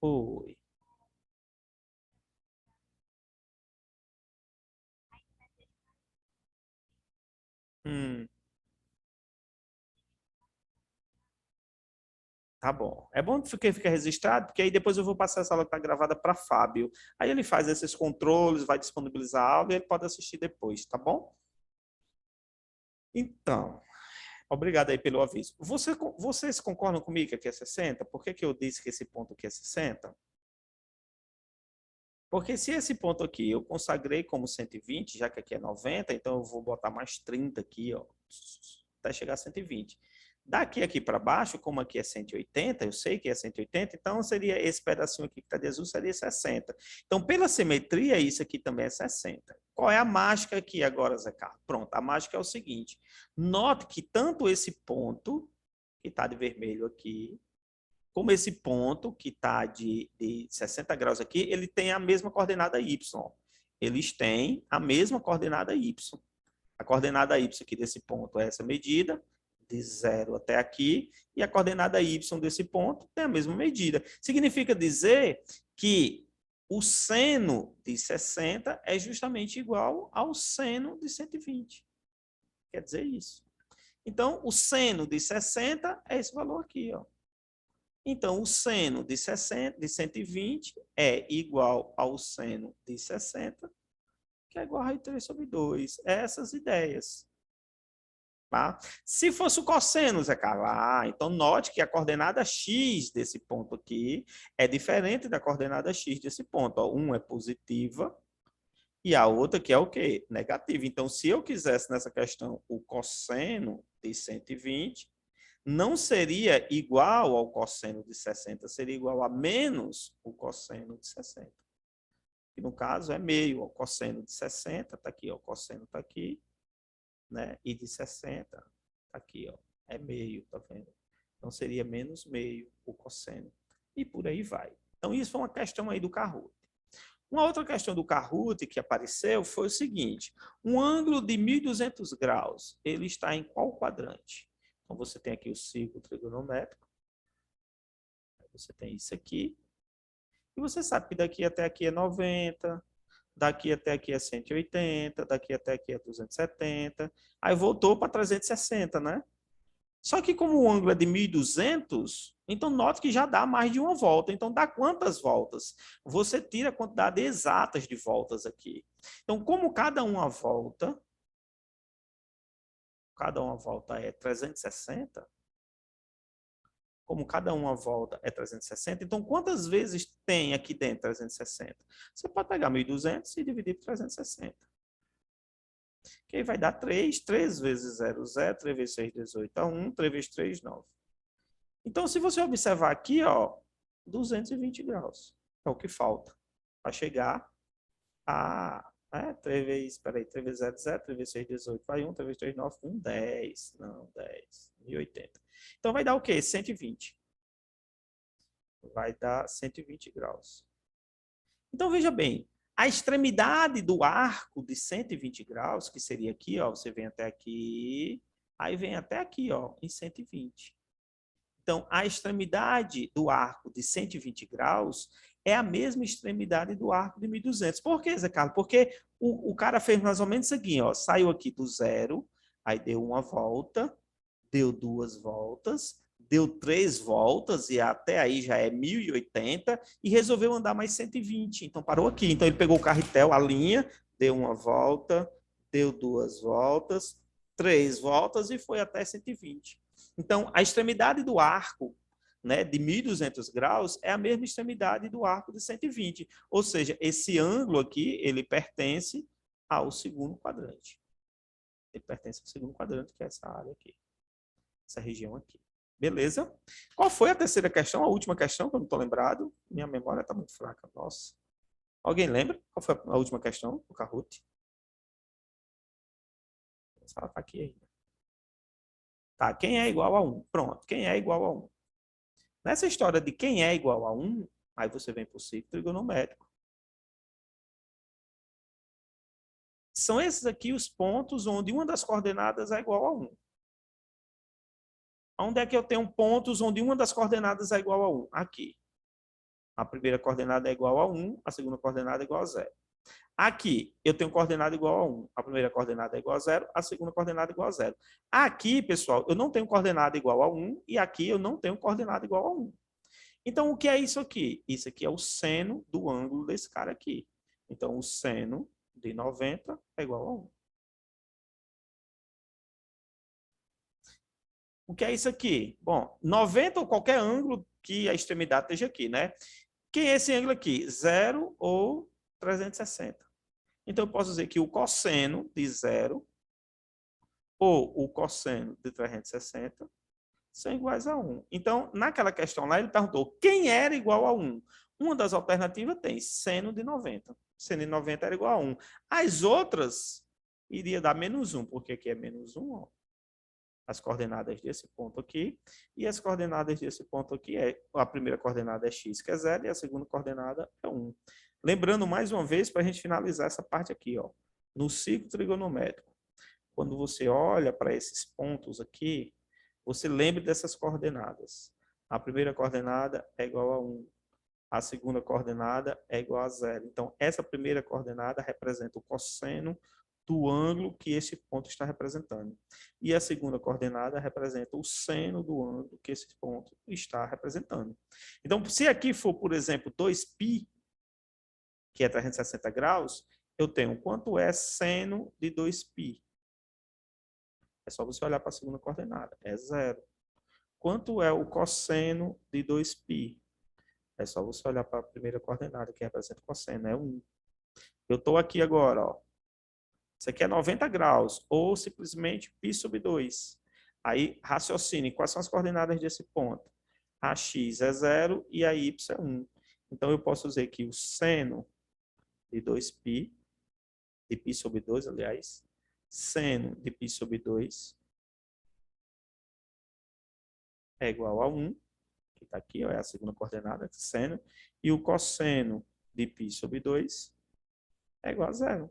Oi. Hum. Tá bom. É bom que fique registrado, porque aí depois eu vou passar essa aula que está gravada para Fábio. Aí ele faz esses controles, vai disponibilizar a aula e ele pode assistir depois, tá bom? Então, obrigado aí pelo aviso. Vocês concordam comigo que aqui é 60? Por que eu disse que esse ponto aqui é 60? Porque se esse ponto aqui eu consagrei como 120, já que aqui é 90, então eu vou botar mais 30 aqui, ó, até chegar a 120. Daqui aqui para baixo, como aqui é 180, eu sei que é 180, então seria esse pedacinho aqui que está de azul, seria 60. Então, pela simetria, isso aqui também é 60. Qual é a mágica aqui agora, Zé Carlos? Pronto, a mágica é o seguinte. Note que tanto esse ponto, que está de vermelho aqui, como esse ponto, que está de 60 graus aqui, ele tem a mesma coordenada y. Eles têm a mesma coordenada y. A coordenada y aqui desse ponto é essa medida, de 0 até aqui, e a coordenada y desse ponto tem a mesma medida. Significa dizer que o seno de 60 é justamente igual ao seno de 120. Quer dizer isso. Então, o seno de 60 é esse valor aqui, ó. Então, o seno de 120 é igual ao seno de 60, que é igual a raiz de 3 sobre 2. Essas ideias. Tá? Se fosse o cosseno, Zé Carlos, então note que a coordenada x desse ponto aqui é diferente da coordenada x desse ponto. Ó. Um é positiva e a outra que é o quê? Negativa. Então, se eu quisesse nessa questão o cosseno de 120, não seria igual ao cosseno de 60, seria igual a menos o cosseno de 60. Que no caso é meio, o cosseno de 60, está aqui, ó, o cosseno está aqui, né? E de 60, tá aqui, ó, é meio, tá vendo? Então seria menos meio o cosseno. E por aí vai. Então isso foi uma questão aí do Kahoot. Uma outra questão do Kahoot que apareceu foi o seguinte: um ângulo de 1.200 graus, ele está em qual quadrante? Então, você tem aqui o círculo trigonométrico. Você tem isso aqui. E você sabe que daqui até aqui é 90, daqui até aqui é 180, daqui até aqui é 270. Aí voltou para 360, né? Só que como o ângulo é de 1.200, então note que já dá mais de uma volta. Então, dá quantas voltas? Você tira a quantidade exatas de voltas aqui. Então, como cada uma volta é 360, como cada uma volta é 360, então quantas vezes tem aqui dentro 360? Você pode pegar 1.200 e dividir por 360. Que aí vai dar 3, 3 vezes 0, 0, 3 vezes 6, 18, 1, 3 vezes 3, 9. Então, se você observar aqui, ó, 220 graus é o que falta para chegar a 3 vezes, peraí, 3 vezes 0, 0, 3 vezes 6, 18, vai 1, 3 vezes 3, 9, 1, 10, não, 10, 1080. Então, vai dar o quê? 120. Vai dar 120 graus. Então, veja bem, a extremidade do arco de 120 graus, que seria aqui, ó, você vem até aqui, aí vem até aqui, ó, em 120. Então, a extremidade do arco de 120 graus é a mesma extremidade do arco de 1.200. Por quê, Zé Carlos? Porque o cara fez mais ou menos isso aqui, ó, saiu aqui do zero, aí deu uma volta, deu duas voltas, deu 3 voltas, e até aí já é 1080, e resolveu andar mais 120. Então, parou aqui. Então, ele pegou o carretel, a linha, deu uma volta, deu 2 voltas, 3 voltas e foi até 120. Então, a extremidade do arco, né, de 1.200 graus é a mesma extremidade do arco de 120. Ou seja, esse ângulo aqui, ele pertence ao segundo quadrante. Ele pertence ao segundo quadrante, que é essa área aqui. Essa região aqui. Beleza? Qual foi a terceira questão? A última questão, que eu não estou lembrado. Minha memória está muito fraca. Nossa. Alguém lembra? Qual foi a última questão do Kahoot? Ela está aqui ainda. Tá, quem é igual a 1? Pronto, quem é igual a 1? Nessa história de quem é igual a 1, aí você vem para o ciclo trigonométrico. São esses aqui os pontos onde uma das coordenadas é igual a 1. Onde é que eu tenho pontos onde uma das coordenadas é igual a 1? Aqui. A primeira coordenada é igual a 1, a segunda coordenada é igual a 0. Aqui, eu tenho coordenada igual a 1. A primeira coordenada é igual a 0, a segunda coordenada é igual a 0. Aqui, pessoal, eu não tenho coordenada igual a 1 e aqui eu não tenho coordenada igual a 1. Então, o que é isso aqui? Isso aqui é o seno do ângulo desse cara aqui. Então, o seno de 90 é igual a 1. O que é isso aqui? Bom, 90 ou qualquer ângulo que a extremidade esteja aqui, né? Quem é esse ângulo aqui? 0 ou 360. Então, eu posso dizer que o cosseno de 0 ou o cosseno de 360 são iguais a 1. Então, naquela questão lá, ele perguntou quem era igual a 1. Uma das alternativas tem seno de 90. Seno de 90 era igual a 1. As outras iria dar menos 1, porque aqui é menos 1, ó. As coordenadas desse ponto aqui, e as coordenadas desse ponto aqui a primeira coordenada é x, que é 0, e a segunda coordenada é 1. Lembrando mais uma vez, para a gente finalizar essa parte aqui, ó, no ciclo trigonométrico, quando você olha para esses pontos aqui, você lembre dessas coordenadas. A primeira coordenada é igual a 1, a segunda coordenada é igual a 0. Então, essa primeira coordenada representa o cosseno do ângulo que esse ponto está representando. E a segunda coordenada representa o seno do ângulo que esse ponto está representando. Então, se aqui for, por exemplo, 2π, que é 360 graus, eu tenho quanto é seno de 2π? É só você olhar para a segunda coordenada, é 0. Quanto é o cosseno de 2π? É só você olhar para a primeira coordenada, que representa o cosseno, é 1. Eu estou aqui agora, ó. Isso aqui é 90 graus, ou simplesmente π sobre 2. Aí, raciocine, quais são as coordenadas desse ponto? A x é 0 e a y é 1. Então, eu posso dizer que o seno de 2π, de π sobre 2, aliás, seno de π sobre 2 é igual a 1, que está aqui, ó, é a segunda coordenada, seno, e o cosseno de π sobre 2 é igual a 0.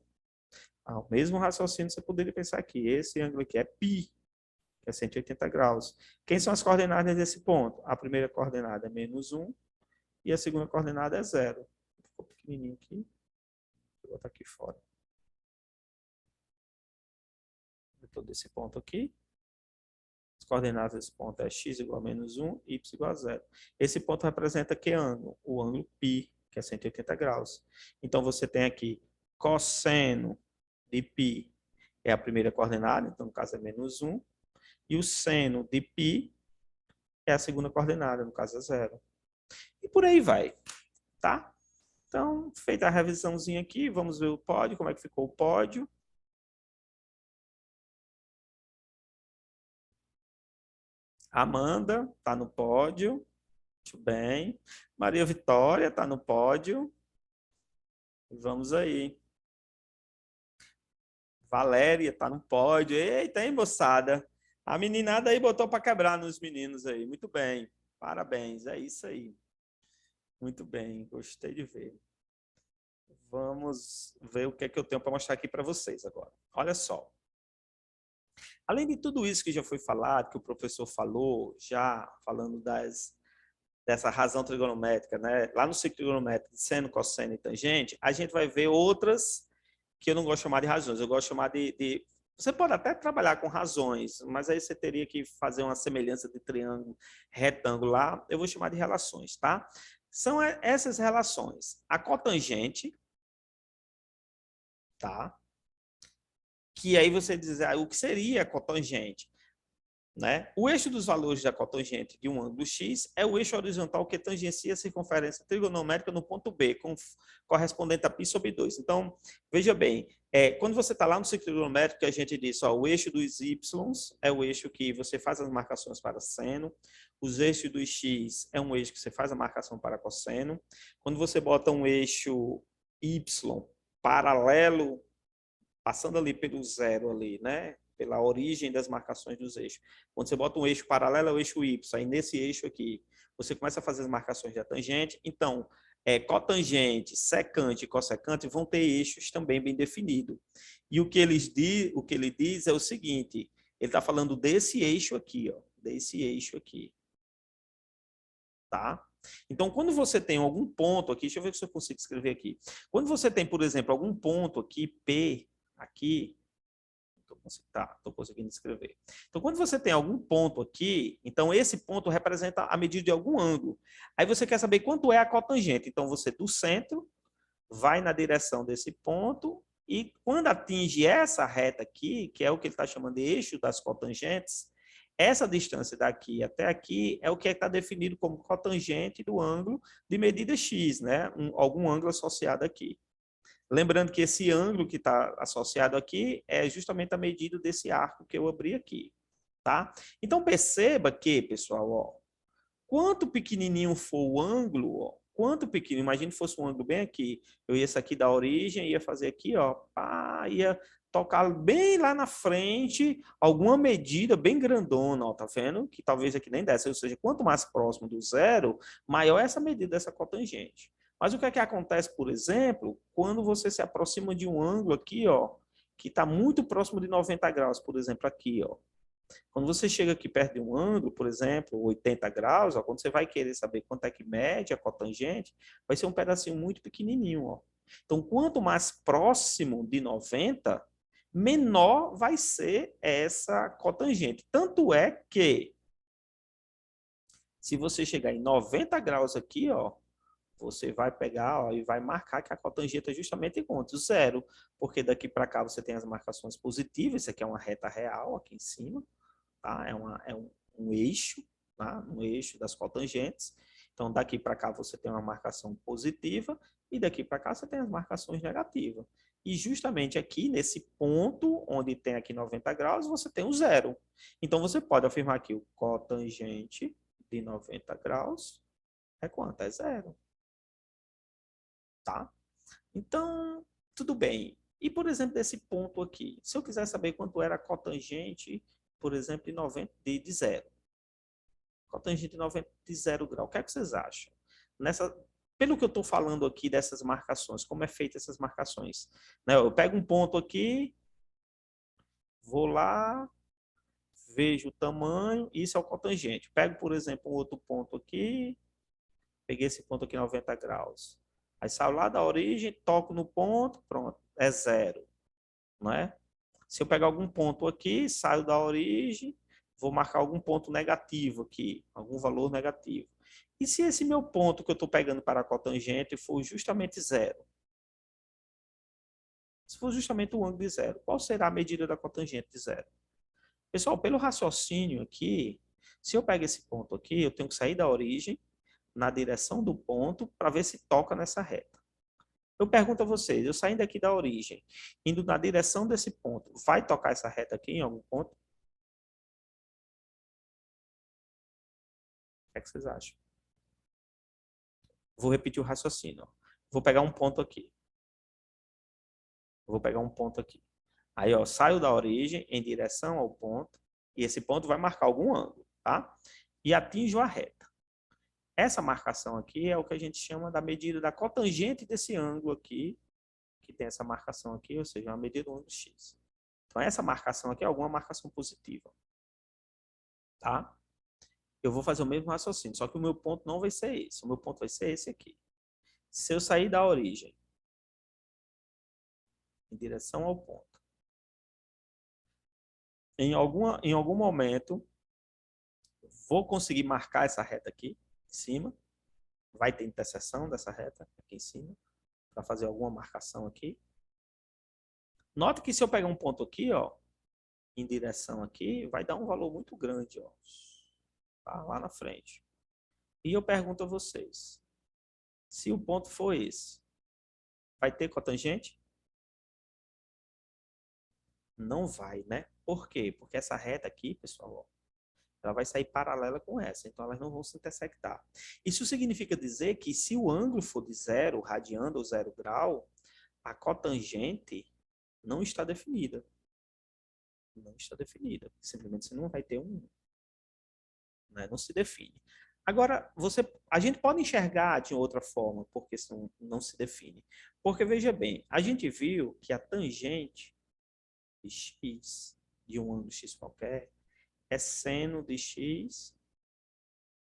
O mesmo raciocínio você poderia pensar aqui. Esse ângulo aqui é π, que é 180 graus. Quem são as coordenadas desse ponto? A primeira coordenada é menos 1 e a segunda coordenada é 0. Ficou pequenininho aqui. Vou botar aqui fora. Vetor desse ponto aqui. As coordenadas desse ponto é x igual a menos 1 e y igual a 0. Esse ponto representa que ângulo? O ângulo π, que é 180 graus. Então, você tem aqui cosseno de π é a primeira coordenada, então no caso é menos 1, e o seno de π é a segunda coordenada, no caso é 0. E por aí vai, tá? Então, feita a revisãozinha aqui, vamos ver o pódio, como é que ficou o pódio. Amanda está no pódio, muito bem. Maria Vitória está no pódio. Vamos aí. Valéria está no pódio. Eita, hein, moçada? A meninada aí botou para quebrar nos meninos aí. Muito bem. Parabéns. É isso aí. Muito bem. Gostei de ver. Vamos ver o que é que eu tenho para mostrar aqui para vocês agora. Olha só. Além de tudo isso que já foi falado, que o professor falou, já falando dessa razão trigonométrica, né? Lá no ciclo trigonométrico, seno, cosseno e tangente, a gente vai ver outras que eu não gosto de chamar de razões, eu gosto de chamar de Você pode até trabalhar com razões, mas aí você teria que fazer uma semelhança de triângulo retangular. Eu vou chamar de relações, tá? São essas relações. A cotangente, tá? Que aí você diz, o que seria a cotangente? Né? O eixo dos valores da cotangente de um ângulo x é o eixo horizontal que tangencia a circunferência trigonométrica no ponto B, correspondente a π sobre 2. Então, veja bem, quando você está lá no ciclo trigonométrico, a gente diz, ó, o eixo dos y é o eixo que você faz as marcações para seno, os eixos dos x é um eixo que você faz a marcação para cosseno. Quando você bota um eixo y paralelo, passando ali pelo zero ali, né? Pela origem das marcações dos eixos. Quando você bota um eixo paralelo ao eixo Y, aí nesse eixo aqui, você começa a fazer as marcações da tangente. Então, cotangente, secante e cossecante vão ter eixos também bem definidos. E o que ele diz é o seguinte, ele está falando desse eixo aqui, ó, desse eixo aqui. Tá? Então, quando você tem algum ponto aqui, deixa eu ver se eu consigo escrever aqui. Quando você tem, por exemplo, algum ponto aqui, P, aqui, estou conseguindo escrever. Então, quando você tem algum ponto aqui, então esse ponto representa a medida de algum ângulo. Aí você quer saber quanto é a cotangente. Então, você do centro vai na direção desse ponto e quando atinge essa reta aqui, que é o que ele está chamando de eixo das cotangentes, essa distância daqui até aqui é o que está definido como cotangente do ângulo de medida x, né? Algum ângulo associado aqui. Lembrando que esse ângulo que está associado aqui é justamente a medida desse arco que eu abri aqui, tá? Então, perceba que, pessoal, ó, quanto pequenininho for o ângulo, ó, quanto pequeno, imagine que fosse um ângulo bem aqui, eu ia aqui da origem, ia fazer aqui, ó, pá, ia tocar bem lá na frente, alguma medida bem grandona, ó, tá vendo? Que talvez aqui nem desse, ou seja, quanto mais próximo do zero, maior é essa medida dessa cotangente. Mas o que é que acontece, por exemplo, quando você se aproxima de um ângulo aqui, ó, que está muito próximo de 90 graus, por exemplo, aqui, ó. Quando você chega aqui perto de um ângulo, por exemplo, 80 graus, ó, quando você vai querer saber quanto é que mede a cotangente, vai ser um pedacinho muito pequenininho. Ó. Então, quanto mais próximo de 90, menor vai ser essa cotangente. Tanto é que, se você chegar em 90 graus aqui, ó, você vai pegar ó, e vai marcar que a cotangente é justamente quanto? Zero. Porque daqui para cá você tem as marcações positivas, isso aqui é uma reta real aqui em cima. Tá? Um eixo, tá? Um eixo das cotangentes. Então, daqui para cá você tem uma marcação positiva e daqui para cá você tem as marcações negativas. E justamente aqui, nesse ponto, onde tem aqui 90 graus, você tem o zero. Então, você pode afirmar que o cotangente de 90 graus é quanto? É zero. Tá? Então, tudo bem. E, por exemplo, desse ponto aqui, se eu quiser saber quanto era a cotangente, por exemplo, de zero. Cotangente de 90 de 0 grau. O que é que vocês acham? Pelo que eu estou falando aqui dessas marcações, como é feita essas marcações? Né, eu pego um ponto aqui, vou lá, vejo o tamanho, isso é o cotangente. Pego, por exemplo, um outro ponto aqui, peguei esse ponto aqui 90 graus. Aí saio lá da origem, toco no ponto, pronto, é zero. Não é? Se eu pegar algum ponto aqui, saio da origem, vou marcar algum ponto negativo aqui, algum valor negativo. E se esse meu ponto que eu estou pegando para a cotangente for justamente zero? Se for justamente o ângulo de zero, qual será a medida da cotangente de zero? Pessoal, pelo raciocínio aqui, se eu pego esse ponto aqui, eu tenho que sair da origem, na direção do ponto, para ver se toca nessa reta. Eu pergunto a vocês, eu saindo aqui da origem, indo na direção desse ponto, vai tocar essa reta aqui em algum ponto? O que é que vocês acham? Vou repetir o raciocínio. Vou pegar um ponto aqui. Vou pegar um ponto aqui. Aí, ó, saio da origem em direção ao ponto, e esse ponto vai marcar algum ângulo, tá? E atinjo a reta. Essa marcação aqui é o que a gente chama da medida da cotangente desse ângulo aqui, que tem essa marcação aqui, ou seja, a medida do ângulo x. Então, essa marcação aqui é alguma marcação positiva, tá? Eu vou fazer o mesmo raciocínio, só que o meu ponto não vai ser esse. O meu ponto vai ser esse aqui. Se eu sair da origem em direção ao ponto, em algum momento, vou conseguir marcar essa reta aqui em cima. Vai ter interseção dessa reta aqui em cima, para fazer alguma marcação aqui. Note que se eu pegar um ponto aqui, ó, em direção aqui, vai dar um valor muito grande, ó, tá? Lá na frente. E eu pergunto a vocês, se o ponto for esse, vai ter cotangente? Não vai, né? Por quê? Porque essa reta aqui, pessoal, ó, ela vai sair paralela com essa, então elas não vão se intersectar. Isso significa dizer que se o ângulo for de 0, radiando ou 0 grau, a cotangente não está definida. Não está definida. Simplesmente você não vai ter um... Né? Não se define. Agora, a gente pode enxergar de outra forma, porque isso não se define. Porque, veja bem, a gente viu que a tangente de x, de um ângulo x qualquer, é seno de x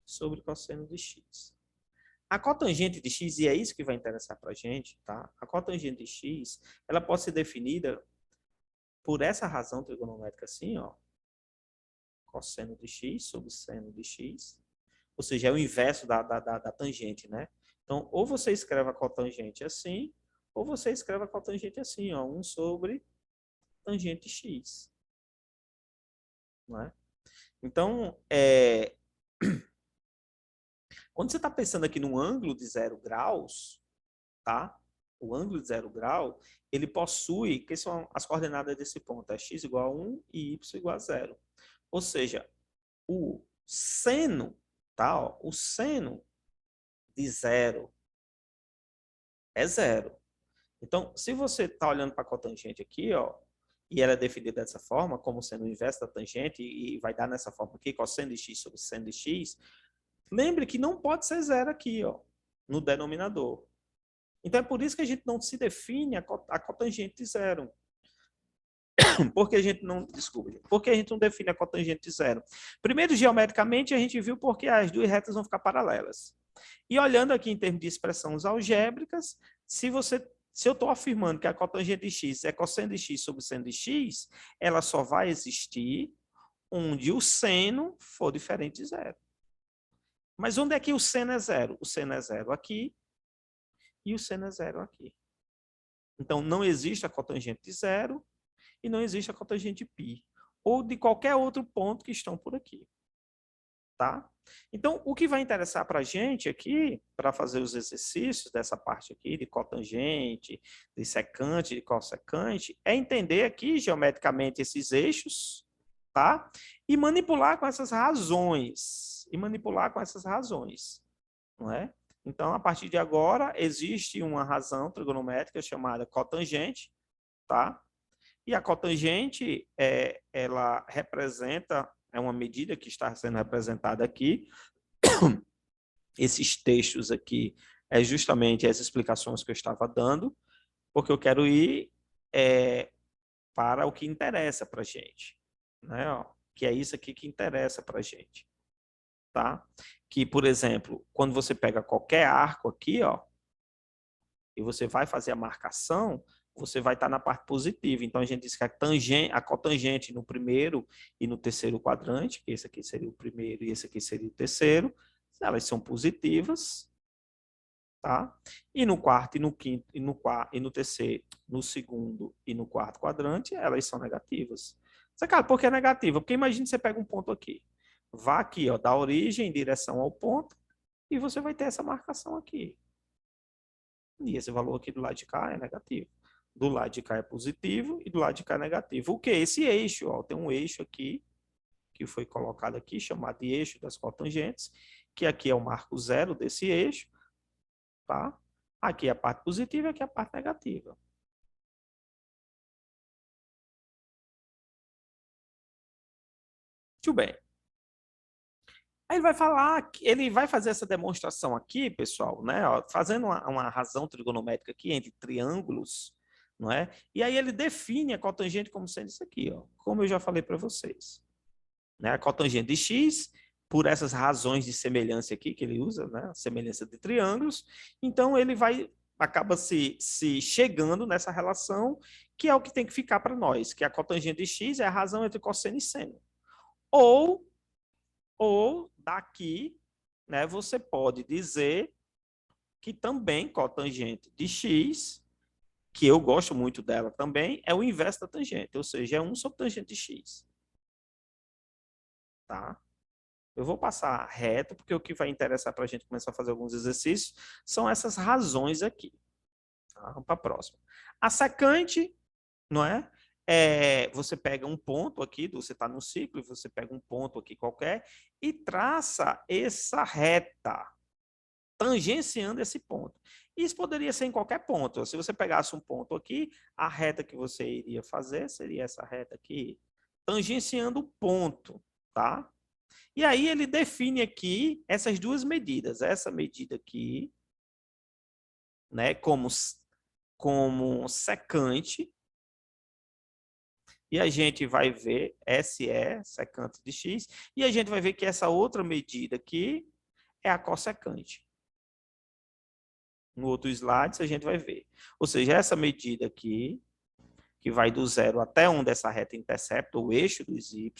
sobre cosseno de x. A cotangente de x, e é isso que vai interessar para a gente, tá? A cotangente de x, ela pode ser definida por essa razão trigonométrica assim, ó. Cosseno de x sobre seno de x. Ou seja, é o inverso da tangente, né? Então, ou você escreve a cotangente assim, ou você escreve a cotangente assim, ó. 1 sobre tangente x. Não é? Então, quando você está pensando aqui num ângulo de 0 graus, tá? O ângulo de 0 grau, ele possui, que são as coordenadas desse ponto, é x igual a 1 e y igual a 0. Ou seja, o seno, tá? Ó, o seno de 0 é 0. Então, se você está olhando para a cotangente aqui, ó, e ela é definida dessa forma, como sendo o inverso da tangente, e vai dar nessa forma aqui, cosseno de x sobre seno de x, lembre que não pode ser 0 aqui, ó, no denominador. Então, é por isso que a gente não se define a cotangente de 0. Porque a gente não, desculpa, porque a gente não define a cotangente de 0. Primeiro, geometricamente, a gente viu porque as duas retas vão ficar paralelas. E olhando aqui em termos de expressões algébricas, se eu estou afirmando que a cotangente de x é cosseno de x sobre seno de x, ela só vai existir onde o seno for diferente de 0. Mas onde é que o seno é 0? O seno é 0 aqui e o seno é 0 aqui. Então, não existe a cotangente de 0 e não existe a cotangente de π, ou de qualquer outro ponto que estão por aqui. Tá? Então, o que vai interessar para a gente aqui, para fazer os exercícios dessa parte aqui, de cotangente, de secante, de cossecante, é entender aqui geometricamente esses eixos, tá? E manipular com essas razões. Não é? Então, a partir de agora, existe uma razão trigonométrica chamada cotangente, tá? E a cotangente, ela representa, é uma medida que está sendo representada aqui. Esses textos aqui é justamente as explicações que eu estava dando, porque eu quero ir para o que interessa para a gente, né? Ó, que é isso aqui que interessa para a gente, tá? Que, por exemplo, quando você pega qualquer arco aqui, ó, e você vai fazer a marcação, você vai estar na parte positiva. Então, a gente diz que a cotangente no primeiro e no terceiro quadrante, que esse aqui seria o primeiro e esse aqui seria o terceiro, elas são positivas, tá? E no quarto, e no quinto, e no terceiro, no segundo e no quarto quadrante, elas são negativas. Você, cara, por que é negativa? Porque imagine você pega um ponto aqui, vá aqui, ó, da origem em direção ao ponto, e você vai ter essa marcação aqui. E esse valor aqui do lado de cá é negativo. Do lado de cá é positivo e do lado de cá é negativo. O que? Esse eixo, ó, tem um eixo aqui, que foi colocado aqui, chamado de eixo das cotangentes, que aqui é o marco zero desse eixo, tá? Aqui é a parte positiva e aqui é a parte negativa. Muito bem. Aí ele vai fazer essa demonstração aqui, pessoal, né? Ó, fazendo uma razão trigonométrica aqui entre triângulos, não é? E aí ele define a cotangente como sendo isso aqui, ó, como eu já falei para vocês. Né? A cotangente de x, por essas razões de semelhança aqui que ele usa, né? Semelhança de triângulos, então ele vai acaba se chegando nessa relação, que é o que tem que ficar para nós, que a cotangente de x é a razão entre cosseno e seno. Ou daqui, né, você pode dizer que também cotangente de x, que eu gosto muito dela também, é o inverso da tangente, ou seja, é 1 sobre tangente de x. Tá? Eu vou passar reto, porque o que vai interessar para a gente começar a fazer alguns exercícios são essas razões aqui. Tá? Vamos para a próxima. A secante, não é? Você pega um ponto aqui, você está no ciclo, você pega um ponto aqui qualquer e traça essa reta, tangenciando esse ponto. Isso poderia ser em qualquer ponto. Se você pegasse um ponto aqui, a reta que você iria fazer seria essa reta aqui, tangenciando o ponto, tá? E aí ele define aqui essas duas medidas. Essa medida aqui, né, como secante, e a gente vai ver SE, secante de x, e a gente vai ver que essa outra medida aqui é a cossecante. No outro slide, a gente vai ver. Ou seja, essa medida aqui, que vai do zero até onde essa reta intercepta, o eixo dos y,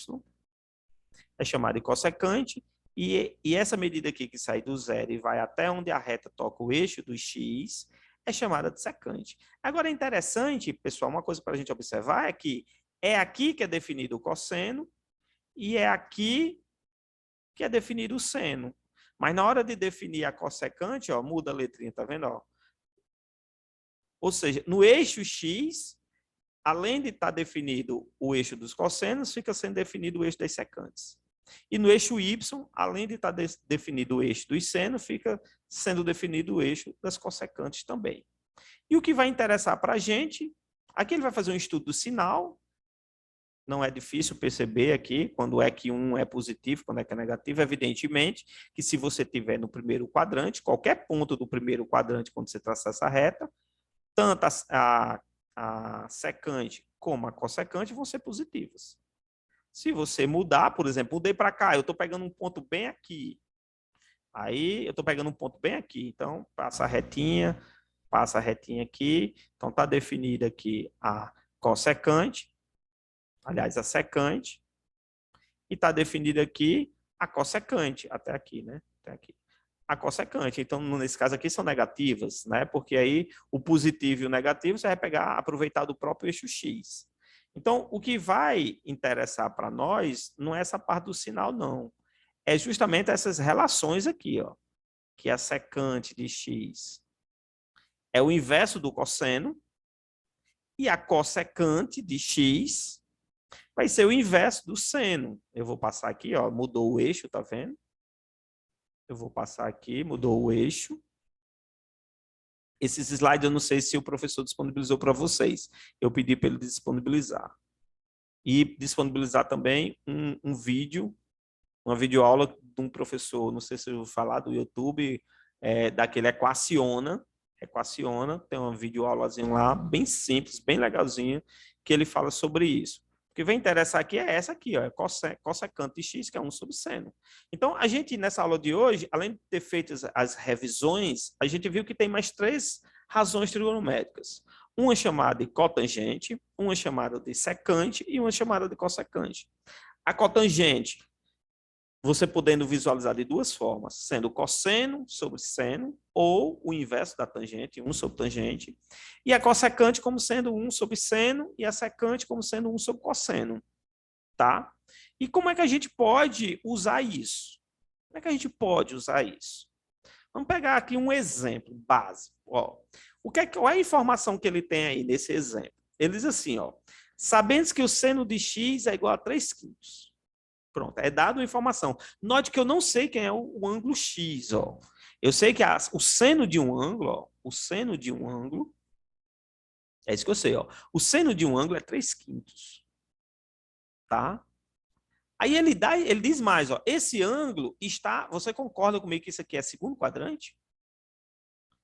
é chamada de cossecante, e essa medida aqui que sai do zero e vai até onde a reta toca o eixo do x, é chamada de secante. Agora, é interessante, pessoal, uma coisa para a gente observar é que é aqui que é definido o cosseno e é aqui que é definido o seno. Mas na hora de definir a cossecante, ó, muda a letrinha, tá vendo? Ó? Ou seja, no eixo x, além de estar definido o eixo dos cossenos, fica sendo definido o eixo das secantes. E no eixo y, além de estar definido o eixo dos senos, fica sendo definido o eixo das cossecantes também. E o que vai interessar para a gente, aqui ele vai fazer um estudo do sinal, não é difícil perceber aqui, quando é que um é positivo, quando é que é negativo, evidentemente que se você tiver no primeiro quadrante, qualquer ponto do primeiro quadrante, quando você traçar essa reta, tanto a secante como a cossecante vão ser positivas. Se você mudar, por exemplo, mudei para cá, eu estou pegando um ponto bem aqui. Aí eu estou pegando um ponto bem aqui. Então, passa a retinha aqui. Então, está definida aqui a cossecante, aliás, a secante, e está definida aqui a cossecante, até aqui, né? Até aqui. A cossecante. Então, nesse caso aqui, são negativas, né? Porque aí o positivo e o negativo você vai pegar, aproveitar do próprio eixo x. Então, o que vai interessar para nós não é essa parte do sinal, não. É justamente essas relações aqui, ó. Que a secante de x é o inverso do cosseno e a cossecante de x vai ser o inverso do seno. Eu vou passar aqui, ó, mudou o eixo, tá vendo? Eu vou passar aqui, mudou o eixo. Esses slides eu não sei se o professor disponibilizou para vocês. Eu pedi para ele disponibilizar. E disponibilizar também um vídeo, uma videoaula de um professor, não sei se eu vou falar, do YouTube, daquele Equaciona, tem uma videoaulazinha lá, bem simples, bem legalzinha, que ele fala sobre isso. O que vai interessar aqui é essa aqui, ó, cossecante de x, que é 1 sobre seno. Então, a gente, nessa aula de hoje, além de ter feito as revisões, a gente viu que tem mais 3 razões trigonométricas. Uma chamada de cotangente, uma chamada de secante e uma chamada de cossecante. A cotangente, você podendo visualizar de 2 formas, sendo cosseno sobre seno, ou o inverso da tangente, 1 sobre tangente, e a cossecante como sendo 1 sobre seno, e a secante como sendo 1 sobre cosseno. Tá? E como é que a gente pode usar isso? Como é que a gente pode usar isso? Vamos pegar aqui um exemplo básico. Ó. Qual é a informação que ele tem aí nesse exemplo? Ele diz assim, ó, sabendo que o seno de x é igual a 3 quintos. Pronto, é dado a informação. Note que eu não sei quem é o ângulo x. Ó. Eu sei que o seno de um ângulo, ó, o seno de um ângulo, é isso que eu sei. Ó, o seno de um ângulo é 3 quintos. Tá? Aí ele diz mais, ó, esse ângulo está... Você concorda comigo que isso aqui é segundo quadrante?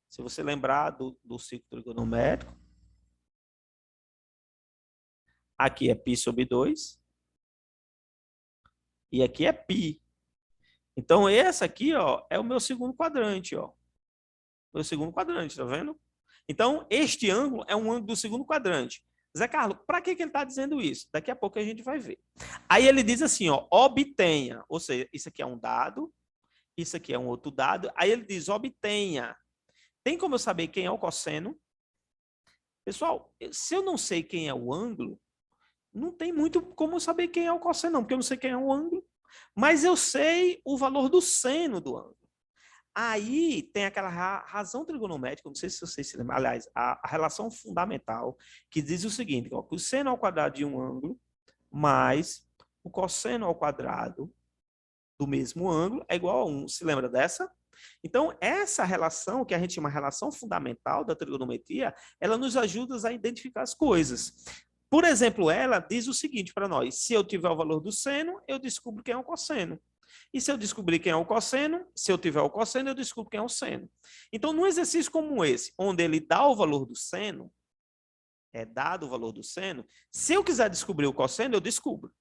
Se você lembrar do ciclo trigonométrico, aqui é π sobre 2 e aqui é π. Então, esse aqui, ó, é o meu segundo quadrante, ó. Meu segundo quadrante, tá vendo? Então, este ângulo é um ângulo do segundo quadrante. Zé Carlos, para que ele está dizendo isso? Daqui a pouco a gente vai ver. Aí ele diz assim, ó, obtenha, ou seja, isso aqui é um dado, isso aqui é um outro dado. Aí ele diz, obtenha. Tem como eu saber quem é o cosseno? Pessoal, se eu não sei quem é o ângulo, não tem muito como eu saber quem é o cosseno, não, porque eu não sei quem é o ângulo. Mas eu sei o valor do seno do ângulo. Aí tem aquela razão trigonométrica, não sei se vocês se lembram, aliás, a relação fundamental, que diz o seguinte, ó, que o seno ao quadrado de um ângulo mais o cosseno ao quadrado do mesmo ângulo é igual a 1. Se lembra dessa? Então, essa relação, que a gente chama relação fundamental da trigonometria, ela nos ajuda a identificar as coisas. Por exemplo, ela diz o seguinte para nós: se eu tiver o valor do seno, eu descubro quem é o cosseno. E se eu descobrir quem é o cosseno, se eu tiver o cosseno, eu descubro quem é o seno. Então, num exercício como esse, onde ele dá o valor do seno, é dado o valor do seno, se eu quiser descobrir o cosseno, eu descubro,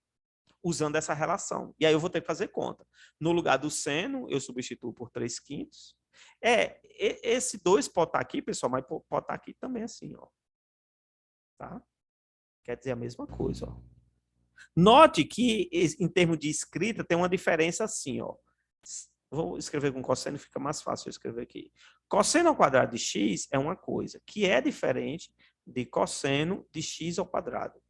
usando essa relação. E aí eu vou ter que fazer conta. No lugar do seno, eu substituo por 3/5. Esse 2 pode estar aqui, pessoal, mas pode estar aqui também assim, ó. Tá? Quer dizer a mesma coisa, ó. Note que, em termos de escrita, tem uma diferença assim, ó. Vou escrever com cosseno, fica mais fácil eu escrever aqui. Cosseno ao quadrado de x é uma coisa, que é diferente de cosseno de x ao quadrado.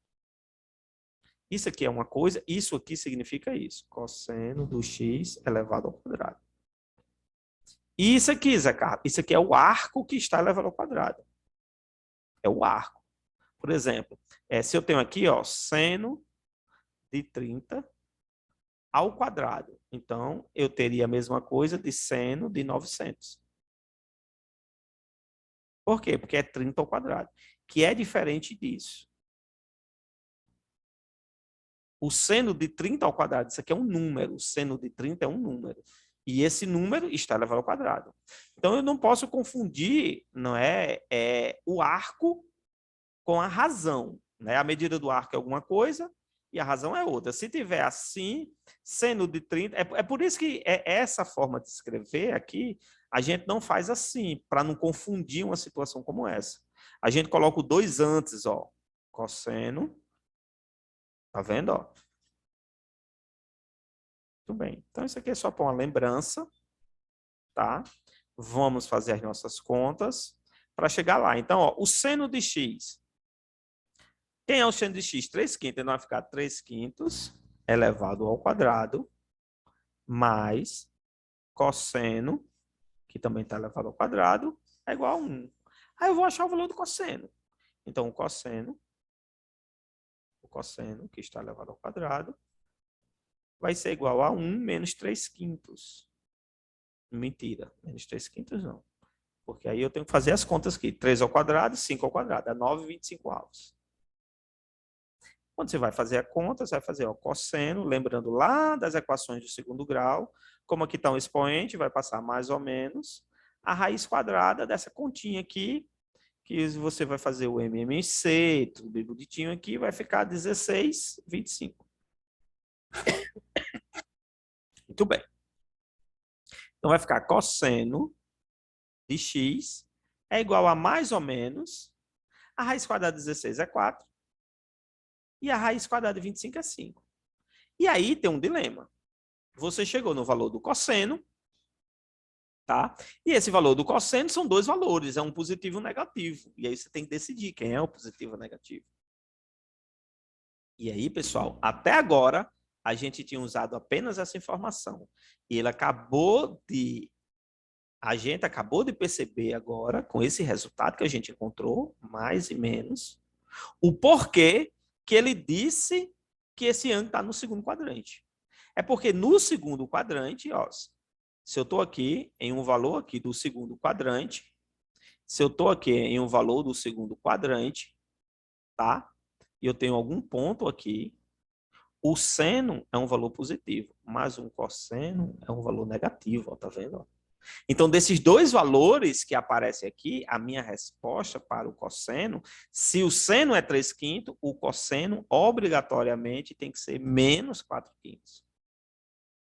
Isso aqui é uma coisa, isso aqui significa isso. Cosseno do x elevado ao quadrado. E isso aqui, Zé Carlos, isso aqui é o arco que está elevado ao quadrado. É o arco. Por exemplo, se eu tenho aqui, ó, seno de 30 ao quadrado. Então, eu teria a mesma coisa de seno de 900. Por quê? Porque é 30 ao quadrado, que é diferente disso. O seno de 30 ao quadrado, isso aqui é um número. O seno de 30 é um número. E esse número está elevado ao quadrado. Então, eu não posso confundir, não o arco com a razão. Né? A medida do arco é alguma coisa e a razão é outra. Se tiver assim, seno de 30... É por isso que essa forma de escrever aqui, a gente não faz assim, para não confundir uma situação como essa. A gente coloca o 2 antes, ó. Cosseno. Tá vendo, ó? Muito bem. Então, isso aqui é só para uma lembrança, tá? Vamos fazer as nossas contas para chegar lá. Então, ó, o seno de x. Quem é o seno de x? 3/5. Então, vai ficar 3/5 elevado ao quadrado, mais cosseno, que também está elevado ao quadrado, é igual a 1. Aí eu vou achar o valor do cosseno. Então, o cosseno, que está elevado ao quadrado, vai ser igual a 1 menos 3/5. Mentira, menos 3/5 não. Porque aí eu tenho que fazer as contas aqui. 3 ao quadrado, 5 ao quadrado. É 9/25. Quando você vai fazer a conta, você vai fazer o cosseno, lembrando lá das equações do segundo grau, como aqui está um expoente, vai passar mais ou menos a raiz quadrada dessa continha aqui, que você vai fazer o MMC, tudo bem bonitinho aqui, vai ficar 16/25. Muito bem. Então, vai ficar cosseno de x é igual a mais ou menos a raiz quadrada de 16 é 4 e a raiz quadrada de 25 é 5. E aí tem um dilema. Você chegou no valor do cosseno, tá? E esse valor do cosseno são dois valores, é um positivo e um negativo. E aí você tem que decidir quem é o positivo ou negativo. E aí, pessoal, até agora a gente tinha usado apenas essa informação. E a gente acabou de perceber agora, com esse resultado que a gente encontrou, mais e menos, o porquê que ele disse que esse ângulo está no segundo quadrante. É porque no segundo quadrante, ó, se eu estou aqui em um valor aqui do segundo quadrante, se eu estou aqui em um valor do segundo quadrante, tá? E eu tenho algum ponto aqui, o seno é um valor positivo, mas um cosseno é um valor negativo, ó, tá vendo? Ó? Então, desses dois valores que aparecem aqui, a minha resposta para o cosseno, se o seno é 3/5, o cosseno obrigatoriamente tem que ser menos 4/5.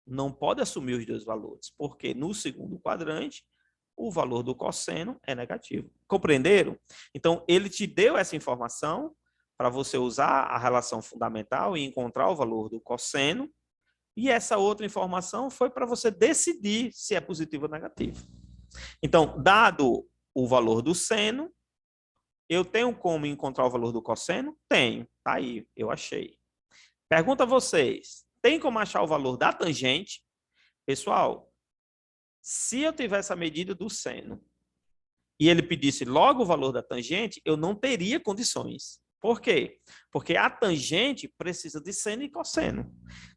Não pode assumir os dois valores, porque no segundo quadrante, o valor do cosseno é negativo. Compreenderam? Então, ele te deu essa informação para você usar a relação fundamental e encontrar o valor do cosseno, e essa outra informação foi para você decidir se é positivo ou negativo. Então, dado o valor do seno, eu tenho como encontrar o valor do cosseno? Tenho. Tá aí, eu achei. Pergunta a vocês, tem como achar o valor da tangente? Pessoal, se eu tivesse a medida do seno e ele pedisse logo o valor da tangente, eu não teria condições. Por quê? Porque a tangente precisa de seno e cosseno.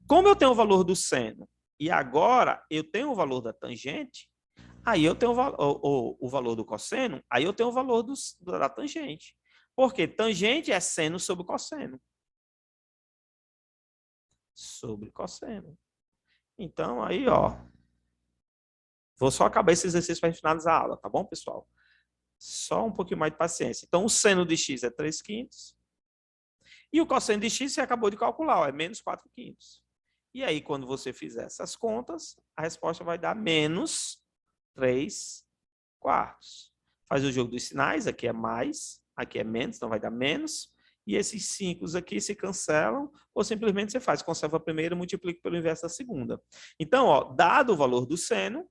Como eu tenho o valor do seno e agora eu tenho o valor da tangente, aí eu tenho o valor do cosseno, aí eu tenho o valor da tangente. Porque tangente é seno sobre cosseno. Sobre cosseno. Então, aí, ó. Vou só acabar esse exercício para finalizar a aula, tá bom, pessoal? Só um pouquinho mais de paciência. Então, o seno de x é 3/5. E o cosseno de x você acabou de calcular, ó, é menos 4/5. E aí, quando você fizer essas contas, a resposta vai dar menos 3/4. Faz o jogo dos sinais, aqui é mais, aqui é menos, então vai dar menos. E esses 5 aqui se cancelam, ou simplesmente você faz, conserva a primeira e multiplica pelo inverso da segunda. Então, ó, dado o valor do seno,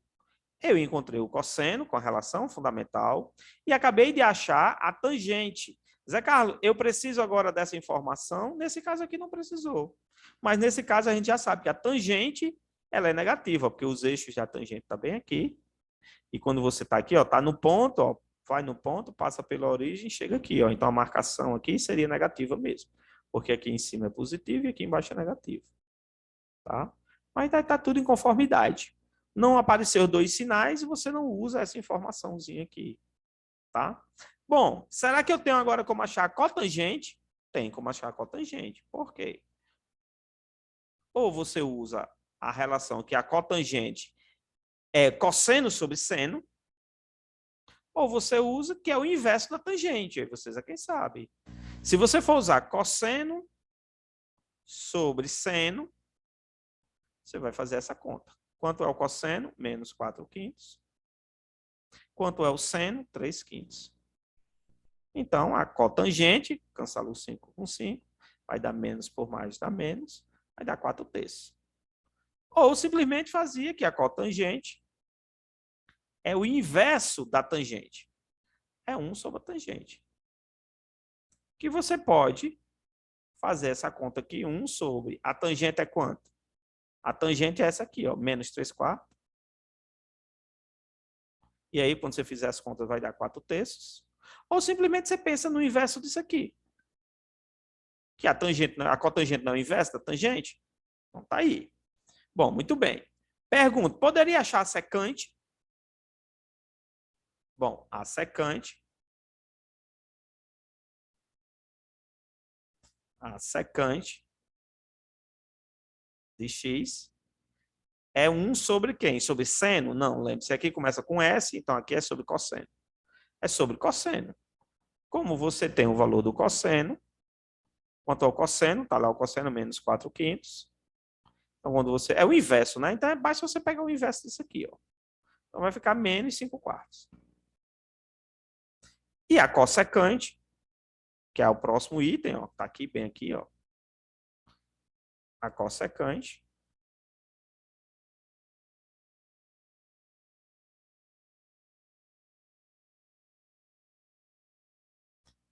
eu encontrei o cosseno com a relação fundamental e acabei de achar a tangente. Zé Carlos, eu preciso agora dessa informação? Nesse caso aqui não precisou. Mas nesse caso a gente já sabe que a tangente ela é negativa, porque os eixos da tangente estão bem aqui. E quando você está aqui, está no ponto, ó, vai no ponto, passa pela origem, chega aqui. Ó, então a marcação aqui seria negativa mesmo. Porque aqui em cima é positivo e aqui embaixo é negativo. Tá? Mas está tudo em conformidade. Não apareceu 2 sinais e você não usa essa informaçãozinha aqui. Tá? Bom, será que eu tenho agora como achar a cotangente? Tem como achar a cotangente. Por quê? Ou você usa a relação que a cotangente é cosseno sobre seno, ou você usa que é o inverso da tangente. Aí vocês é quem sabe. Se você for usar cosseno sobre seno, você vai fazer essa conta. Quanto é o cosseno? Menos 4/5. Quanto é o seno? 3/5. Então, a cotangente, cancela o 5 com 5, vai dar menos por mais, dá menos, vai dar 4/3. Ou simplesmente fazia que a cotangente é o inverso da tangente. É 1 sobre a tangente. Que você pode fazer essa conta aqui, 1 sobre... A tangente é quanto? A tangente é essa aqui, ó, menos 3/4. E aí, quando você fizer as contas, vai dar 4/3. Ou simplesmente você pensa no inverso disso aqui. Que a cotangente não é o inverso da tangente. Então, tá aí. Bom, muito bem. Pergunta, poderia achar a secante? Bom, a secante de x é 1 sobre quem? Sobre seno? Não, lembre-se, aqui começa com S, então aqui é sobre cosseno. É sobre cosseno. Como você tem o valor do cosseno, quanto ao cosseno, está lá o cosseno menos 4/5. Então, quando você... É o inverso, né? Então, é basta você pegar o inverso disso aqui, ó. Então, vai ficar menos 5/4. E a cossecante, que é o próximo item, ó, tá aqui, bem aqui, ó. A cossecante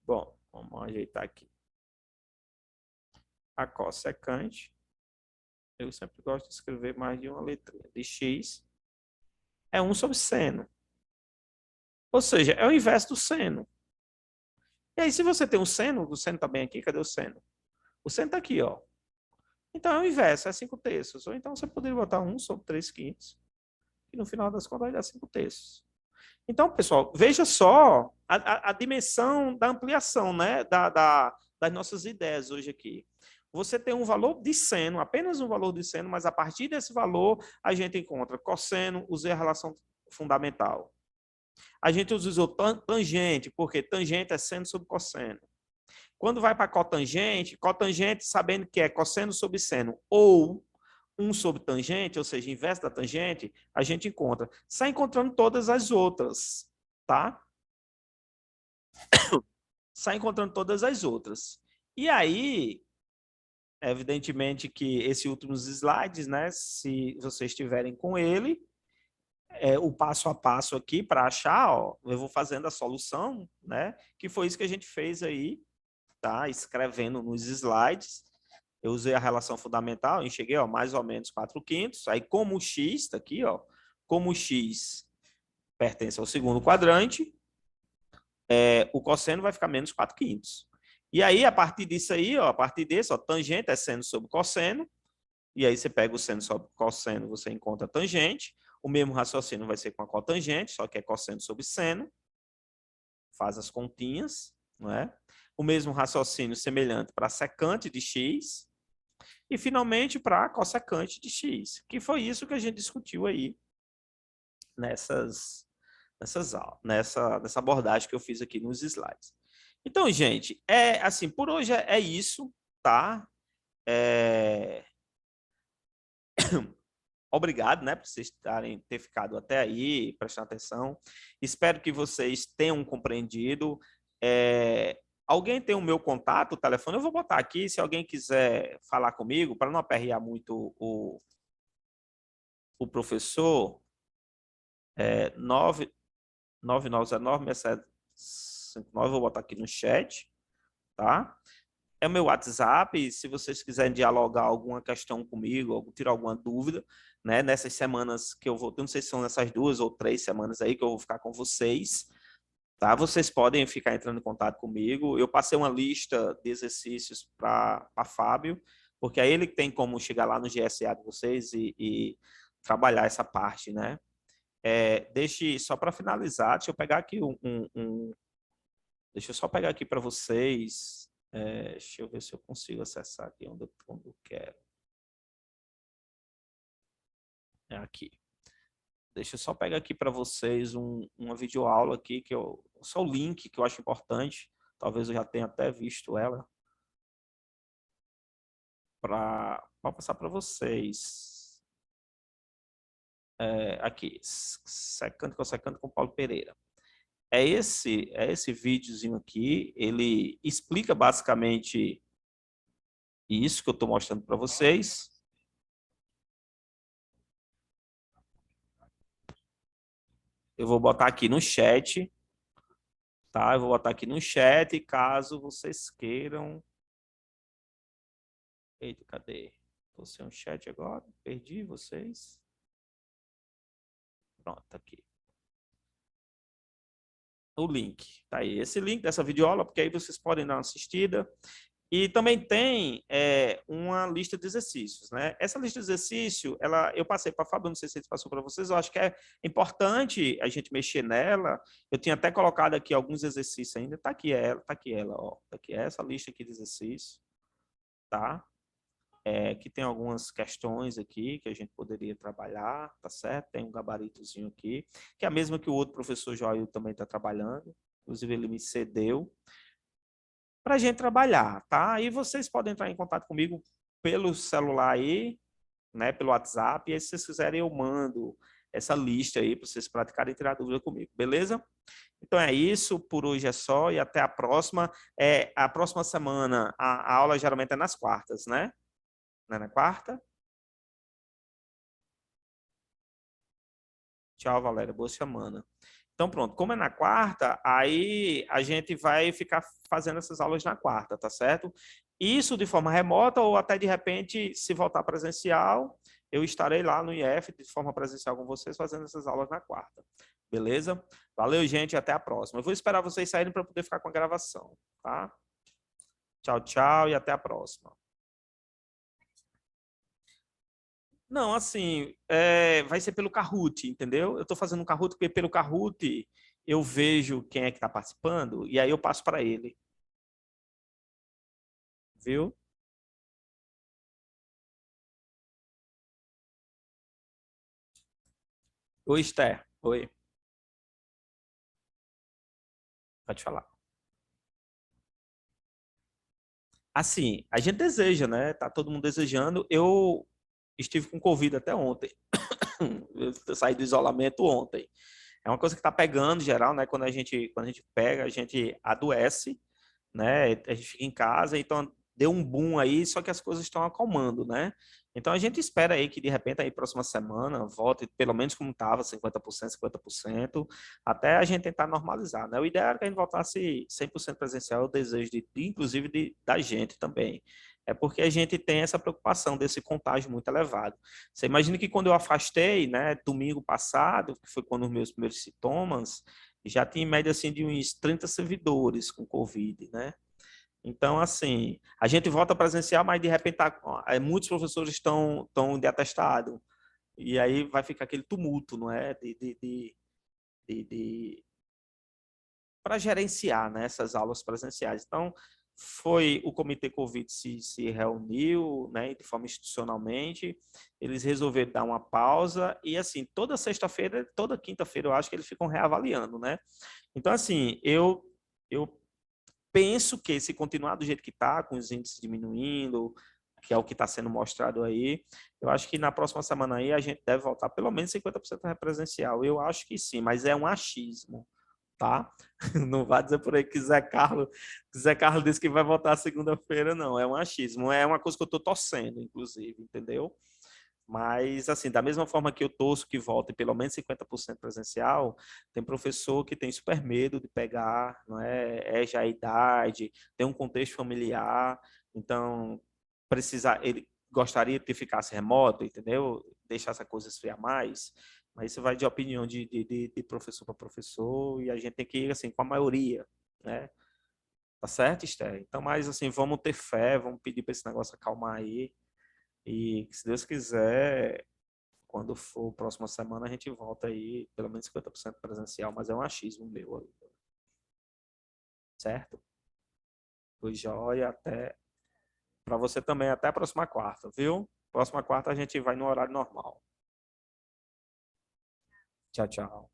bom, vamos ajeitar aqui. A cossecante, eu sempre gosto de escrever mais de uma letrinha, de x, é 1 sobre seno. Ou seja, é o inverso do seno. E aí, se você tem um seno, o seno está bem aqui, cadê o seno? O seno está aqui, ó. Então, é o inverso, é 5/3. Ou então, você poderia botar 1 sobre 3/5. E no final das contas, vai dar 5/3. Então, pessoal, veja só a dimensão da ampliação, né, das nossas ideias hoje aqui. Você tem um valor de seno, apenas um valor de seno, mas a partir desse valor, a gente encontra cosseno, usei a relação fundamental. A gente usou tangente, porque tangente é seno sobre cosseno. Quando vai para cotangente, cotangente sabendo que é cosseno sobre seno, ou 1 sobre tangente, ou seja, inverso da tangente, a gente encontra. Sai encontrando todas as outras, tá? Sai encontrando todas as outras. E aí, evidentemente que esses últimos slides, né, se vocês estiverem com ele, o passo a passo aqui para achar, ó, eu vou fazendo a solução, né, que foi isso que a gente fez aí, tá? Escrevendo nos slides. Eu usei a relação fundamental, enxerguei, ó, mais ou menos 4/5. Aí, como o x está aqui, ó, como o x pertence ao segundo quadrante, o cosseno vai ficar menos 4/5. E aí, a partir disso aí, ó, a partir desse, ó, tangente é seno sobre cosseno, e aí você pega o seno sobre cosseno, você encontra a tangente. O mesmo raciocínio vai ser com a cotangente, só que é cosseno sobre seno. Faz as continhas, não é? O mesmo raciocínio semelhante para a secante de x. E, finalmente, para a cossecante de x, que foi isso que a gente discutiu aí nessa abordagem que eu fiz aqui nos slides. Então, gente, assim, por hoje é isso, tá? Obrigado, né, por vocês ter ficado até aí, prestando atenção. Espero que vocês tenham compreendido. Alguém tem o meu contato, o telefone? Eu vou botar aqui, se alguém quiser falar comigo, para não aperrear muito o professor, 9909-6759, vou botar aqui no chat, tá? É o meu WhatsApp, se vocês quiserem dialogar alguma questão comigo, tirar alguma dúvida, né? Nessas semanas que eu vou, não sei se são nessas 2 ou 3 semanas aí que eu vou ficar com vocês, tá? Vocês podem ficar entrando em contato comigo. Eu passei uma lista de exercícios para Fábio, porque é ele que tem como chegar lá no GSA de vocês e trabalhar essa parte, né? Deixe só para finalizar, deixa eu pegar aqui deixa eu só pegar aqui para vocês. Deixa eu ver se eu consigo acessar aqui onde eu quero. É aqui. Deixa eu só pegar aqui para vocês uma videoaula aqui, só o link que eu acho importante. Talvez eu já tenha até visto ela. Para passar para vocês. Aqui. Secando com Paulo Pereira. Esse videozinho aqui. Ele explica basicamente isso que eu estou mostrando para vocês. Eu vou botar aqui no chat, tá? Eu vou botar aqui no chat, caso vocês queiram. Eita, cadê? Tô sem um chat agora, perdi vocês. Pronto, tá aqui. O link, tá aí. Esse link dessa videoaula, porque aí vocês podem dar uma assistida. E também tem uma lista de exercícios, né? Essa lista de exercício, eu passei para a Fábio, não sei se ele passou para vocês, eu acho que é importante a gente mexer nela. Eu tinha até colocado aqui alguns exercícios ainda. Tá aqui ela, ó. Tá aqui essa lista aqui de exercícios, tá? Que tem algumas questões aqui que a gente poderia trabalhar, tá certo? Tem um gabaritozinho aqui, que é a mesma que o outro professor Joel também está trabalhando. Inclusive, ele me cedeu para a gente trabalhar, tá? Aí vocês podem entrar em contato comigo pelo celular aí, né, pelo WhatsApp, e aí se vocês quiserem eu mando essa lista aí para vocês praticarem e tirar dúvida comigo, beleza? Então é isso, por hoje é só e até a próxima. A próxima semana, a aula geralmente é nas quartas, né? Não é na quarta? Tchau, Valéria, boa semana. Então, pronto, como é na quarta, aí a gente vai ficar fazendo essas aulas na quarta, tá certo? Isso de forma remota ou até de repente, se voltar presencial, eu estarei lá no IF de forma presencial com vocês fazendo essas aulas na quarta. Beleza? Valeu, gente, até a próxima. Eu vou esperar vocês saírem para poder ficar com a gravação, tá? Tchau, tchau e até a próxima. Não, assim, vai ser pelo Kahoot, entendeu? Eu estou fazendo um Kahoot porque pelo Kahoot eu vejo quem é que está participando e aí eu passo para ele, viu? Oi, Esther. Oi, pode falar. Assim, a gente deseja, né? Tá todo mundo desejando. estive com Covid até ontem. Eu saí do isolamento ontem. É uma coisa que está pegando em geral, né? Quando a gente pega, a gente adoece, né? A gente fica em casa, então deu um boom aí, só que as coisas estão acalmando, né? Então a gente espera aí que de repente aí próxima semana volte pelo menos como estava, 50%, 50%, até a gente tentar normalizar, né? O ideal era que a gente voltasse 100% presencial, é o desejo inclusive da gente também. É porque a gente tem essa preocupação desse contágio muito elevado. Você imagina que quando eu afastei, né, domingo passado, que foi quando os meus primeiros sintomas, já tinha em média assim de uns 30 servidores com Covid, né? Então, assim, a gente volta presencial, mas de repente muitos professores estão de atestado. E aí vai ficar aquele tumulto, não é? De para gerenciar, né, essas aulas presenciais. Então, foi o Comitê Covid se reuniu, né, de forma institucionalmente, eles resolveram dar uma pausa e, assim, toda sexta-feira, toda quinta-feira, eu acho que eles ficam reavaliando, né? Então, assim, eu penso que se continuar do jeito que está, com os índices diminuindo, que é o que está sendo mostrado aí, eu acho que na próxima semana aí a gente deve voltar pelo menos 50% presencial. Eu acho que sim, mas é um achismo, tá? Não vai dizer por aí que Zé Carlos disse que vai voltar segunda-feira, não. É um achismo. É uma coisa que eu estou torcendo, inclusive, entendeu? Mas, assim, da mesma forma que eu torço que volte pelo menos 50% presencial, tem professor que tem super medo de pegar, não é? É já a idade, tem um contexto familiar, então ele gostaria que ficasse remoto, entendeu? Deixar essa coisa esfriar mais, mas isso vai de opinião de professor para professor e a gente tem que ir, assim, com a maioria, né? Tá certo, Esther? Então, mas, assim, vamos ter fé, vamos pedir para esse negócio acalmar aí e, se Deus quiser, quando for próxima semana, a gente volta aí, pelo menos 50% presencial, mas é um achismo meu, certo? Pois joia, até. Para você também, até a próxima quarta, viu? Próxima quarta a gente vai no horário normal. Tchau, tchau.